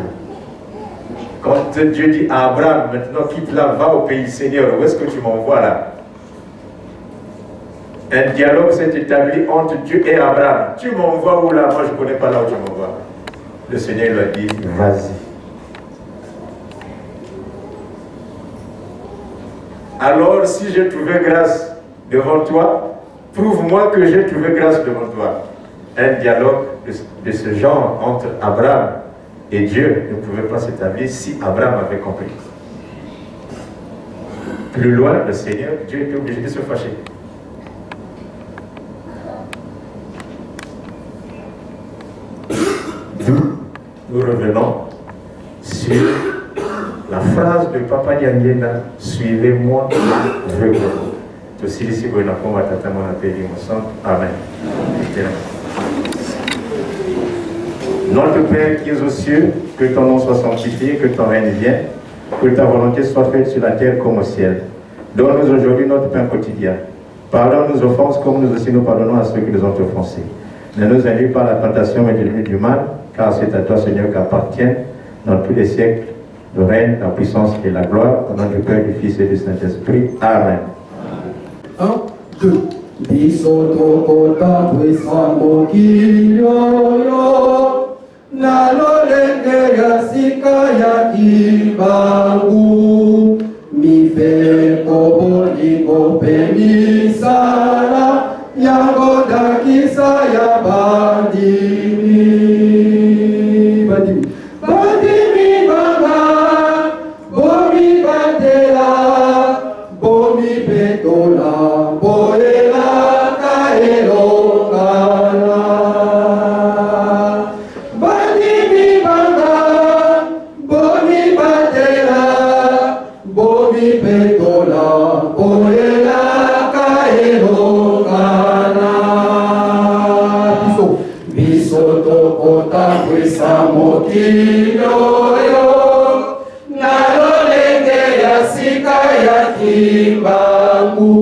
Quand Dieu dit à Abraham, maintenant quitte là, va au pays Seigneur, où est-ce que tu m'envoies là? Un dialogue s'est établi entre Dieu et Abraham. Tu m'envoies où là? Moi je ne connais pas là où tu m'envoies. Le Seigneur lui a dit, vas-y. Alors si j'ai trouvé grâce devant toi, prouve-moi que j'ai trouvé grâce devant toi. Un dialogue de ce genre entre Abraham et Dieu ne pouvait pas s'établir si Abraham avait compris. Plus loin, le Seigneur, Dieu était obligé de se fâcher. Nous revenons sur la phrase de Papa Nyangenda, suivez-moi, je veux. Amen. Notre Père qui es aux cieux, que ton nom soit sanctifié, que ton règne vienne, que ta volonté soit faite sur la terre comme au ciel. Donne-nous aujourd'hui notre pain quotidien. Pardonne nos offenses comme nous aussi nous pardonnons à ceux qui nous ont offensés. Ne nous induis pas à la tentation, mais délivre du mal, car c'est à toi, Seigneur, qu'appartiennent dans tous les siècles le règne, la puissance et la gloire, au nom du Père, du Fils et du Saint-Esprit. Amen. 1, 2. Bisotokota mokilio nalolenge ya sika ya Kimbangu mifeko bolingo pe misala yango ndakisa ya bandimi banga bomi batela bomi betola bolela kaelongana bandimi banga bomi batela bomi betola bolela kaelongana biso tokota kwesa mokilio nalolenge ya sika ya Kimbangu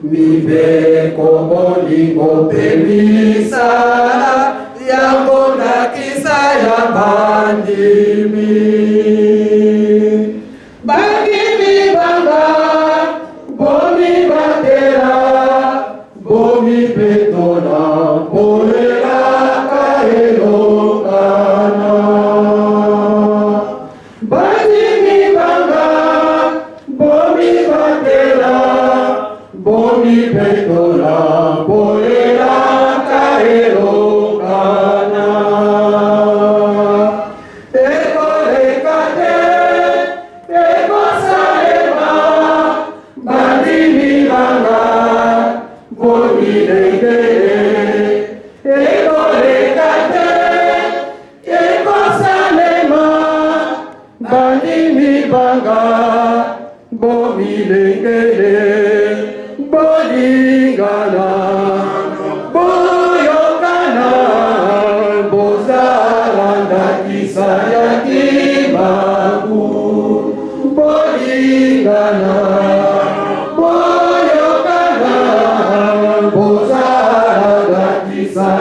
mibeko bolingo pe misala yango ndakisa ya bandimi bandimi banga bomi batela bomi betola bolela kaelongana bandimi banga bomi batela bomi betola bolela kaelongana ekolekate ekosalema bandimi banga bomi lengele ekolekate ekosalema bandimi banga bomi lengele bolingana boyokana bozala ndakisa ya Kimbangu bolingana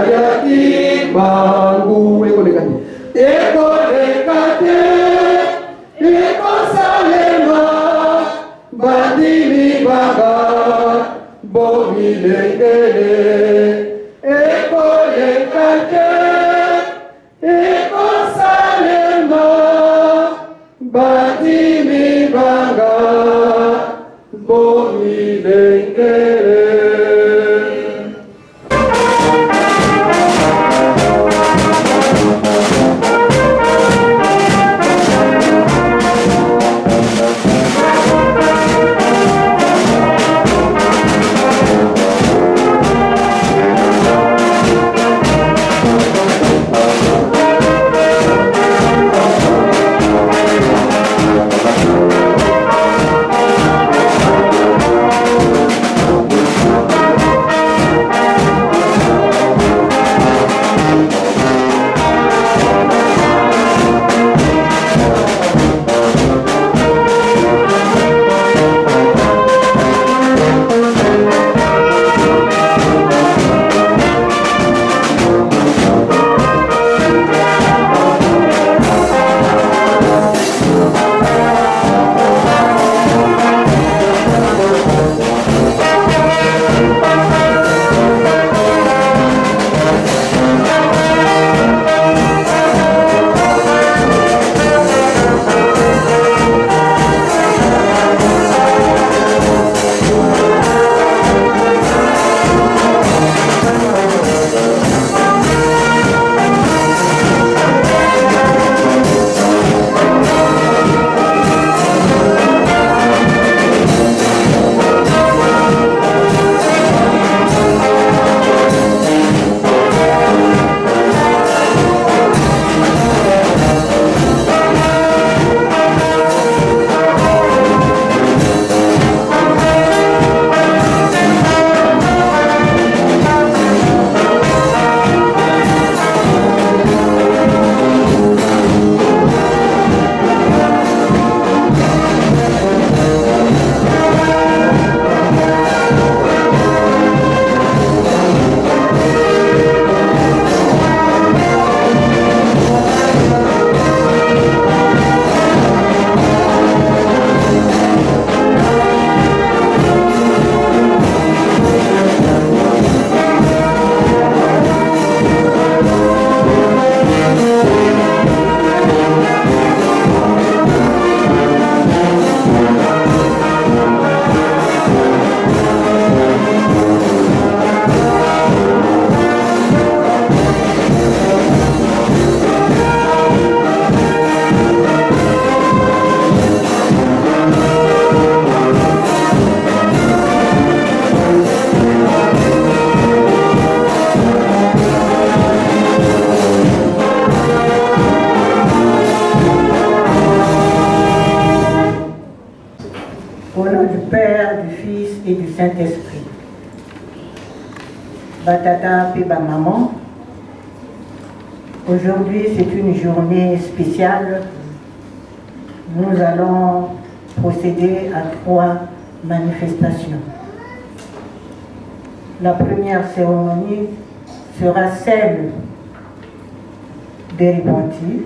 Ayaki bangu ekolekate ekosalema bandimi banga bomilengele ekolekate ekosalema bandimi banga bomilengele. Saint-Esprit. Batata Piba Maman, aujourd'hui c'est une journée spéciale. Nous allons procéder à 3 manifestations. La première cérémonie sera celle des repentis,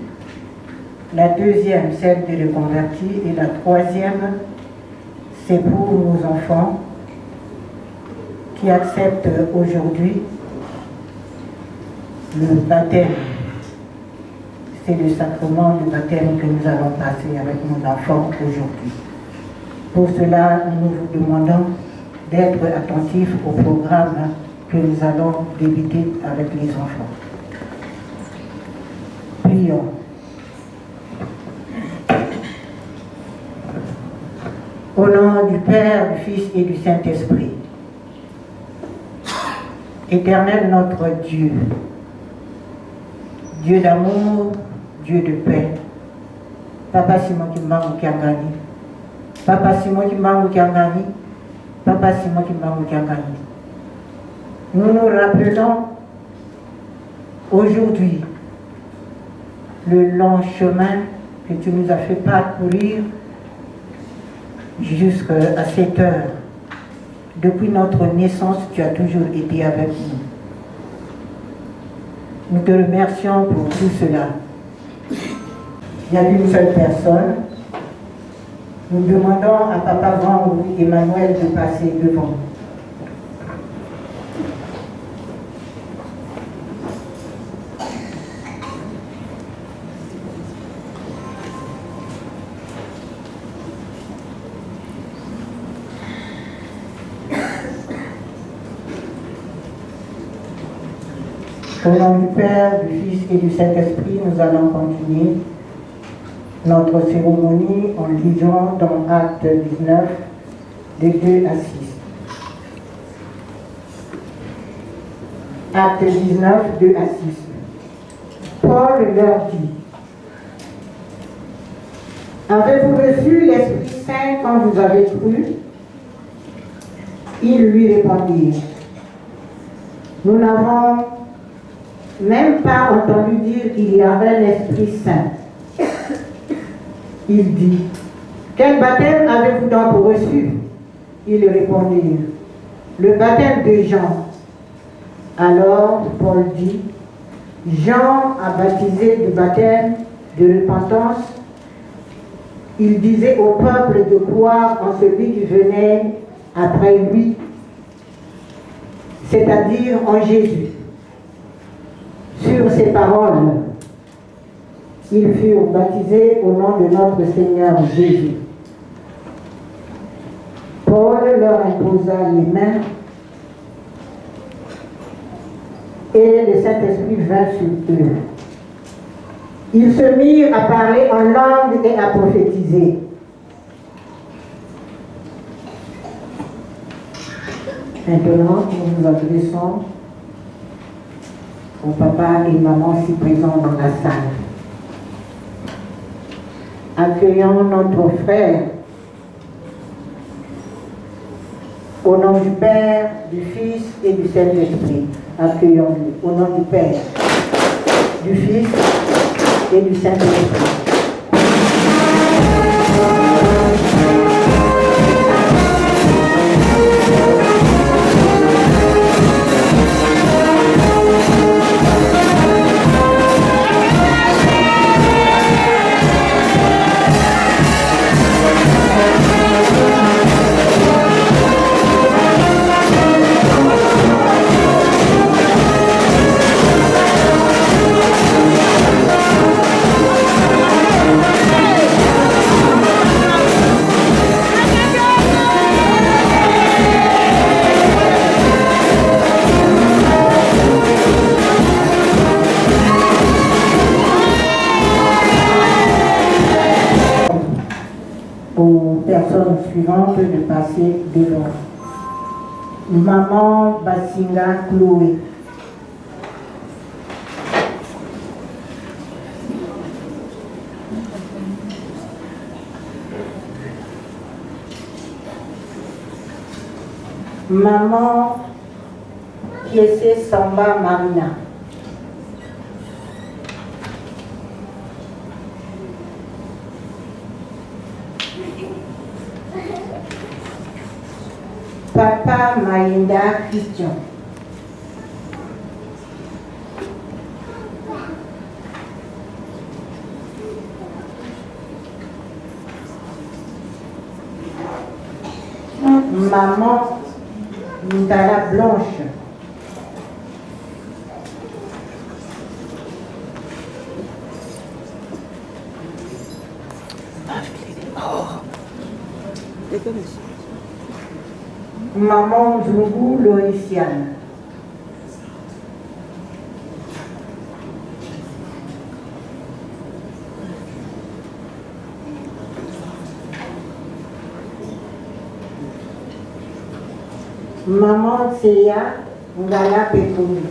la deuxième celle des reconvertis et la troisième c'est pour nos enfants qui acceptent aujourd'hui le baptême. C'est le sacrement du baptême que nous allons passer avec nos enfants aujourd'hui. Pour cela, nous vous demandons d'être attentifs au programme que nous allons débuter avec les enfants. Prions. Au nom du Père, du Fils et du Saint-Esprit, Éternel notre Dieu, Dieu d'amour, Dieu de paix, Papa Simon Kimbangu Kiangani, Papa Simon Kimbangu Kiangani, Papa Simon Kimbangu Kiangani. Nous nous rappelons aujourd'hui le long chemin que tu nous as fait parcourir jusqu'à cette heure. Depuis notre naissance, tu as toujours été avec nous. Nous te remercions pour tout cela. Il y a une seule personne. Nous demandons à Papa Jean-Louis Emmanuel de passer devant. Au nom du Père, du Fils et du Saint-Esprit, nous allons continuer notre cérémonie en lisant dans Acte 19, de 2 à 6. Acte 19, 2 à 6. Paul leur dit: avez-vous reçu l'Esprit Saint quand vous avez cru? Ils lui répondirent: nous n'avons même pas entendu dire qu'il y avait l'Esprit Saint. Il dit: quel baptême avez-vous donc reçu? Ils répondirent: le baptême de Jean. Alors Paul dit: Jean a baptisé du baptême de repentance. Il disait au peuple de croire en celui qui venait après lui, c'est-à-dire en Jésus. Sur ces paroles, ils furent baptisés au nom de notre Seigneur Jésus. Paul leur imposa les mains et le Saint-Esprit vint sur eux. Ils se mirent à parler en langue et à prophétiser. Maintenant, nous nous adressons au papa et maman si présents dans la salle. Accueillons notre frère au nom du Père, du Fils et du Saint-Esprit. Accueillons-le au nom du Père, du Fils et du Saint-Esprit. Aux personnes suivantes de passer devant. Maman Bassinga Chloé. Maman Kiese Samba Marina. Papa Maïnda Christian. Maman Ndala Blanche. Maman Zungu Loriciane. Maman Tseya Ngala Pekouni.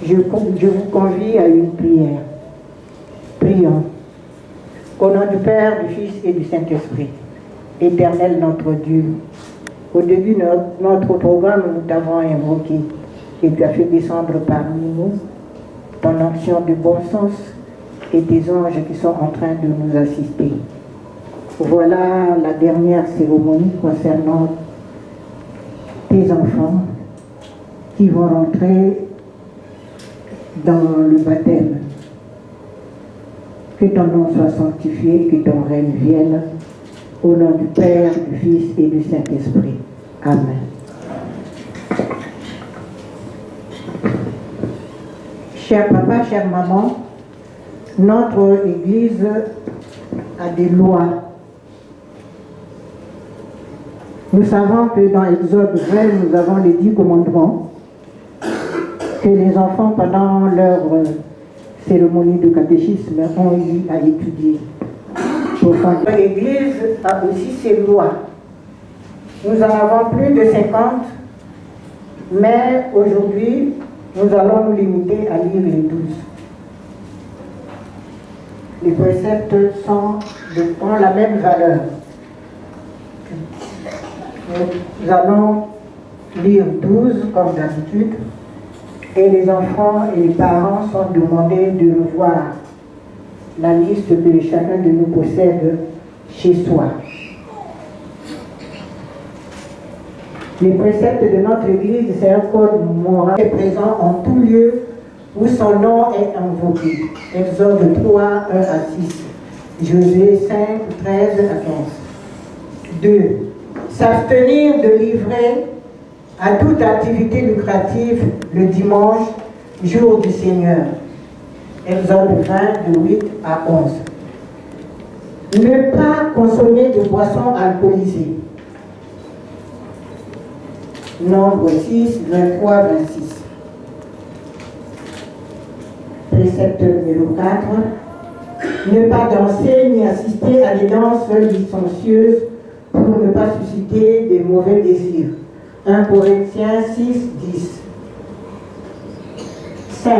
je vous convie à une prière. Prions. Au nom du Père, du Fils et du Saint-Esprit. Éternel notre Dieu, au début de notre programme, nous t'avons invoqué et tu as fait descendre parmi nous ton action de bon sens et tes anges qui sont en train de nous assister. Voilà la dernière cérémonie concernant tes enfants qui vont rentrer dans le baptême. Que ton nom soit sanctifié, que ton règne vienne, au nom du Père, du Fils et du Saint-Esprit. Amen. Cher papa, chère maman, notre Église a des lois. Nous savons que dans Exode 20, nous avons les 10 commandements que les enfants, pendant leur cérémonie de catéchisme, ont eu à étudier. L'Église a aussi ses lois. Nous en avons plus de 50, mais aujourd'hui, nous allons nous limiter à lire les 12. Les préceptes ont la même valeur. Nous allons lire 12 comme d'habitude, et les enfants et les parents sont demandés de revoir la liste que chacun de nous possède chez soi. Les préceptes de notre Église, c'est un code moral présent en tout lieu où son nom est invoqué. Exode 3, 1 à 6, Josué 5, 13 à 15. 2. S'abstenir de livrer à toute activité lucrative le dimanche, jour du Seigneur. Exode 20, de 8 à 11. Ne pas consommer de boissons alcoolisées. Nombre 6, 23, 26. Précepte numéro 4. Ne pas danser ni assister à des danses licencieuses pour ne pas susciter des mauvais désirs. 1 Corinthiens 6, 10. 5.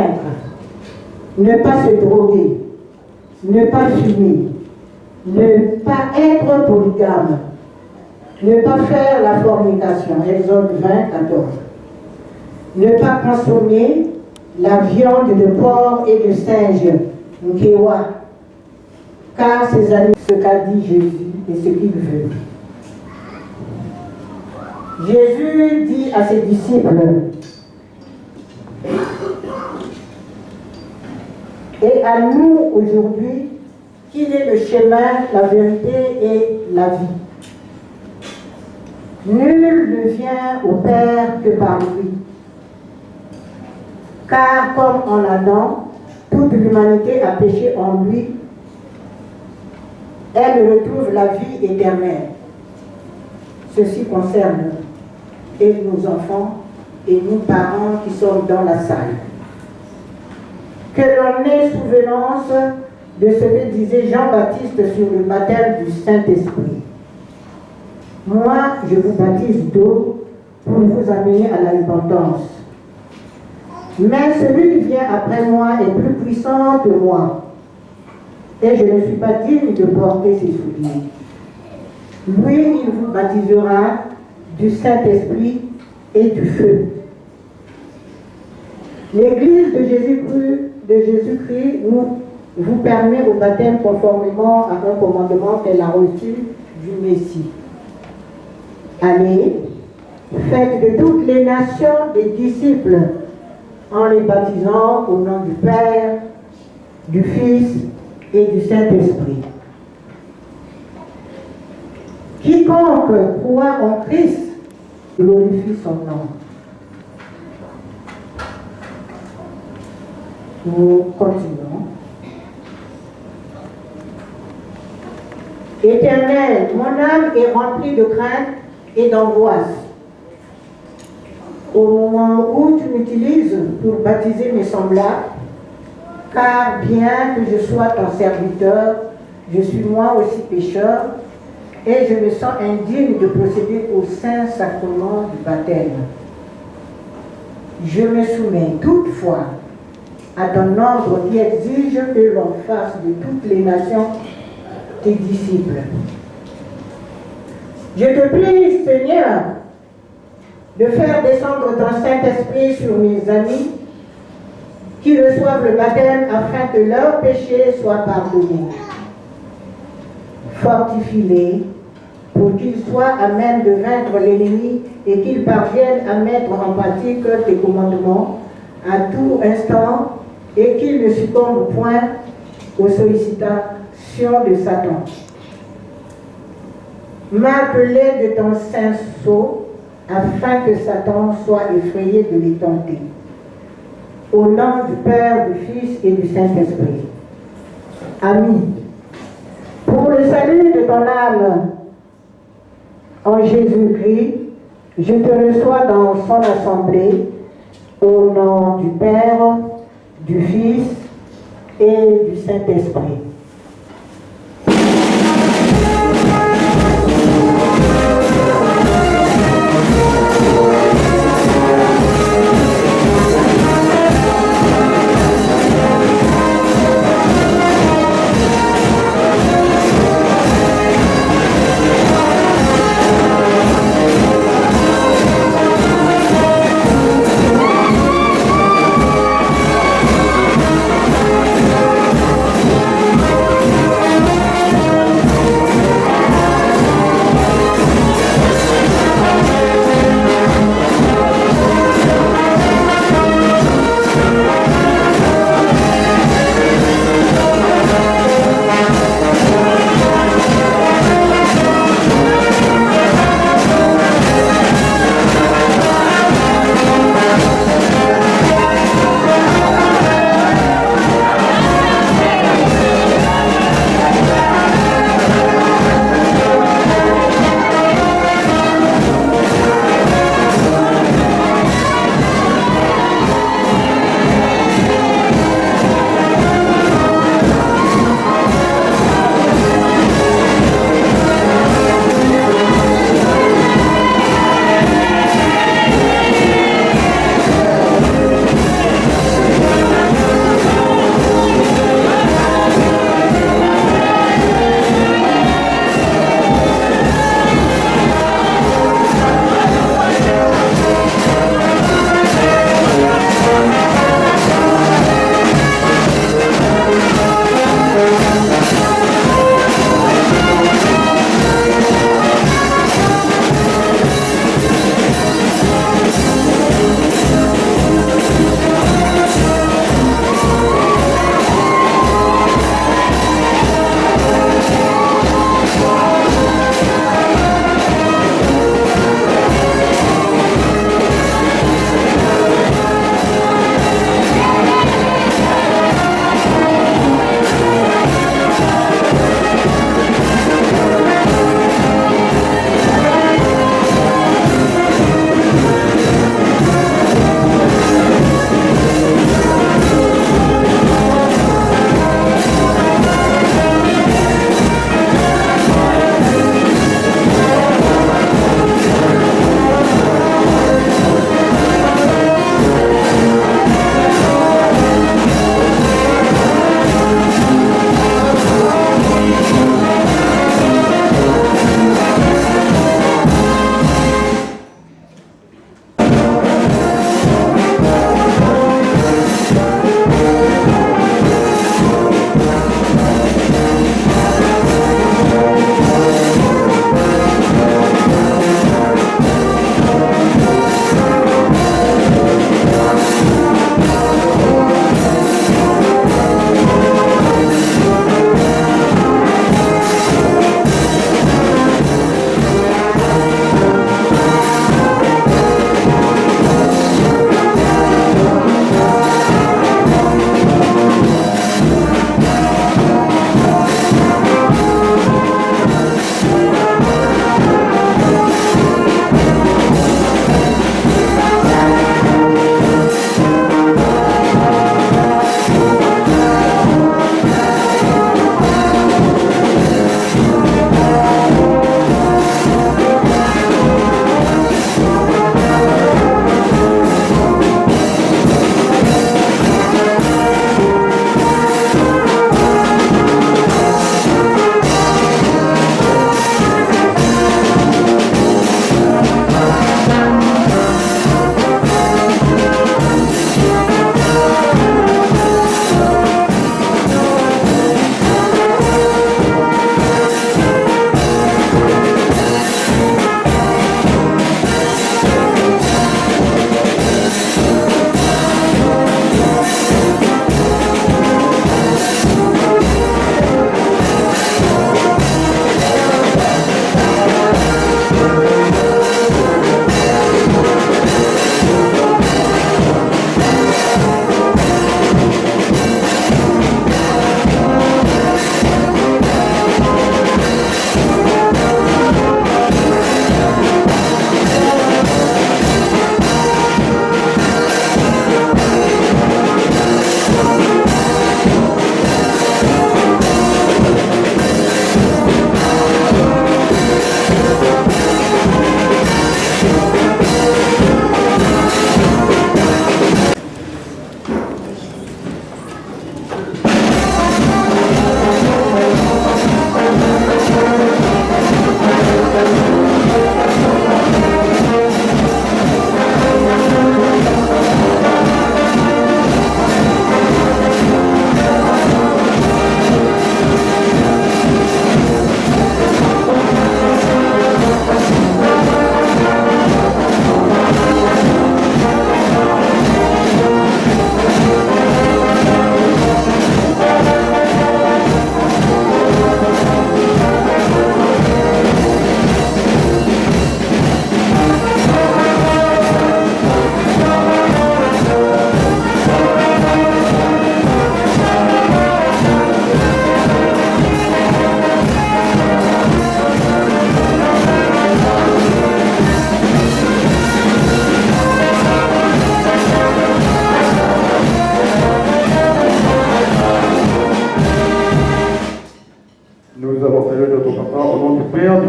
Ne pas se droguer, ne pas fumer, ne pas être polygame, ne pas faire la fornication, Exode 20, 14. Ne pas consommer la viande de porc et de singe, Nkewa, car ces animaux, ce qu'a dit Jésus et ce qu'il veut. Jésus dit à ses disciples, et à nous aujourd'hui, qu'il est le chemin, la vérité et la vie. Nul ne vient au Père que par lui. Car comme en Adam, toute l'humanité a péché en lui, elle retrouve la vie éternelle. Ceci concerne et nos enfants et nous parents qui sommes dans la salle. Que l'on ait souvenance de ce que disait Jean-Baptiste sur le baptême du Saint-Esprit. Moi, je vous baptise d'eau pour vous amener à la repentance. Mais celui qui vient après moi est plus puissant que moi, et je ne suis pas digne de porter ses souliers. Lui, il vous baptisera du Saint-Esprit et du feu. L'Église de Jésus-Christ vous permet au baptême conformément à un commandement qu'elle a reçu du Messie. Allez, faites de toutes les nations des disciples en les baptisant au nom du Père, du Fils et du Saint-Esprit. Quiconque croit en Christ glorifie son nom. Nous continuons. Éternel, mon âme est remplie de crainte et d'angoisse. Au moment où tu m'utilises pour baptiser mes semblables, car bien que je sois ton serviteur, je suis moi aussi pécheur, et je me sens indigne de procéder au saint sacrement du baptême. Je me soumets toutefois à ton ordre qui exige que l'on fasse de toutes les nations tes disciples. Je te prie, Seigneur, de faire descendre ton Saint-Esprit sur mes amis, qui reçoivent le baptême afin que leurs péchés soient pardonnés. Fortifie-les pour qu'ils soient à même de vaincre l'ennemi et qu'ils parviennent à mettre en pratique tes commandements à tout instant et qu'ils ne succombent point aux sollicitations de Satan. Marque-les de ton saint sceau afin que Satan soit effrayé de les tenter. Au nom du Père, du Fils et du Saint-Esprit. Amis, pour le salut de ton âme en Jésus-Christ, je te reçois dans son assemblée au nom du Père, du Fils et du Saint-Esprit.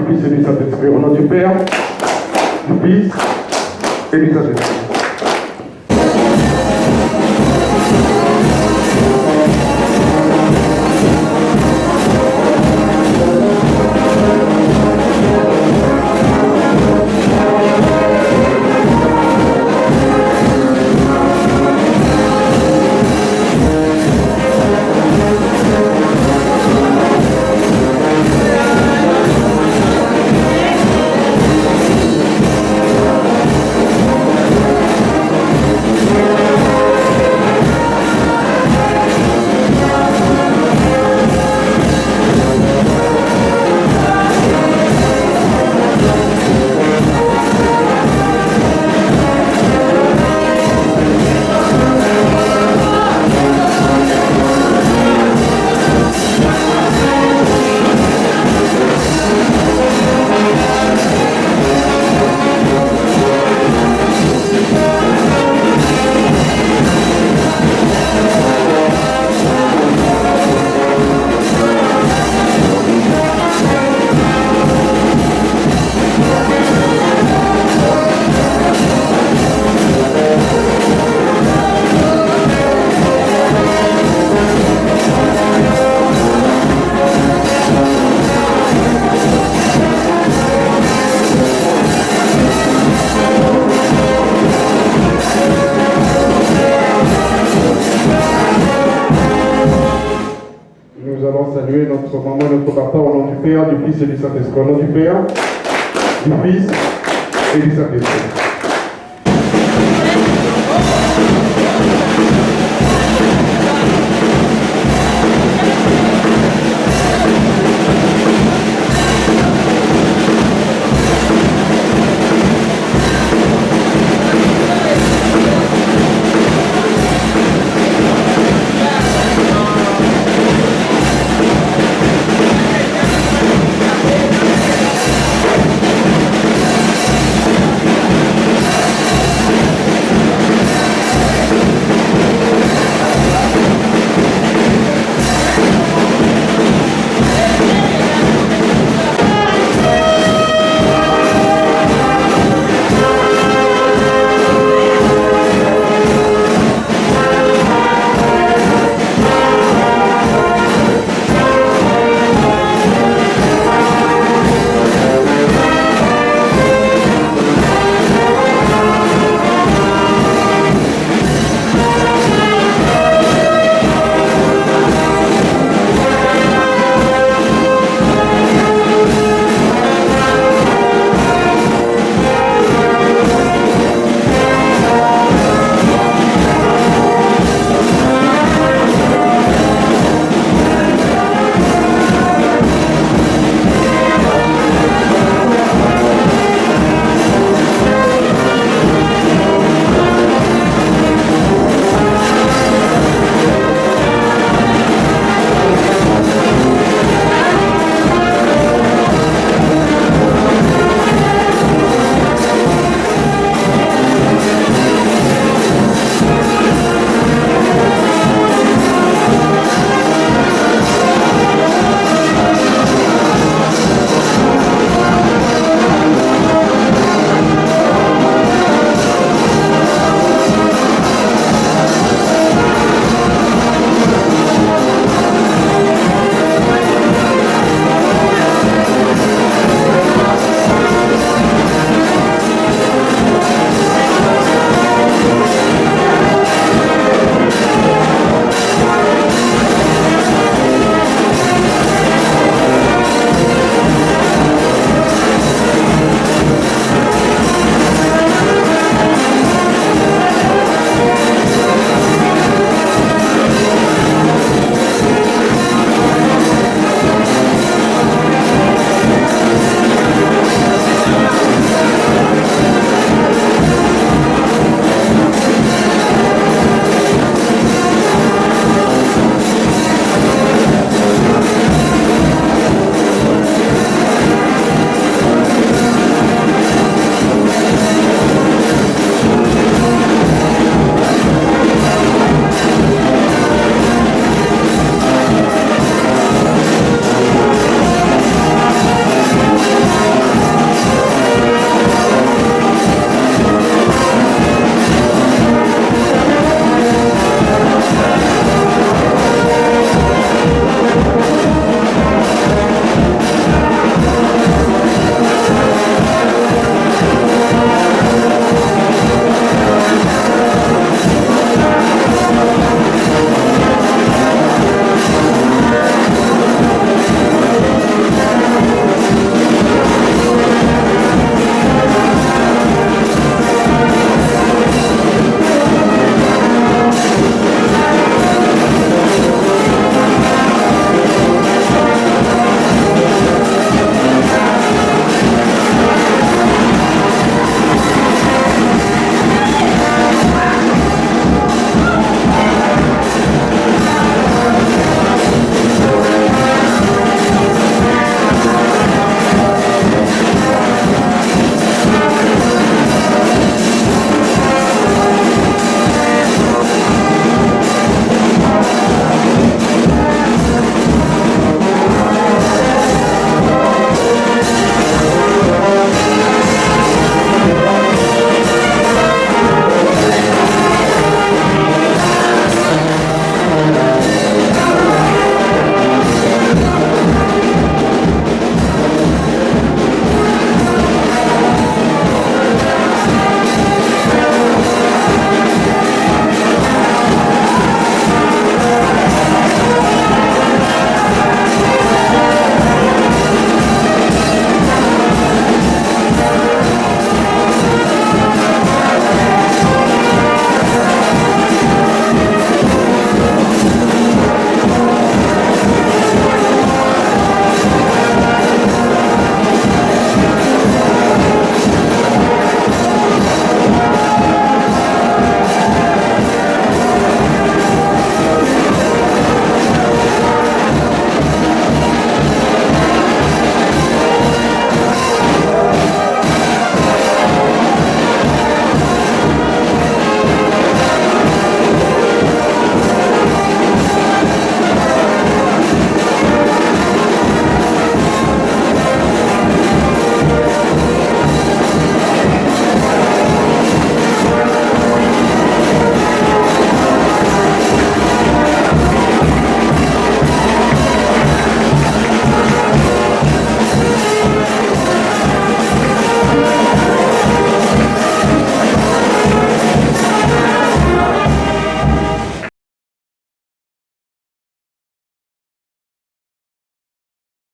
Fils et du Saint-Esprit. Au nom du Père, du Fils et du Saint-Esprit. Saluer notre maman et notre papa au nom du Père, du Fils et du Saint-Esprit. Au nom du Père, du Fils et du Saint-Esprit.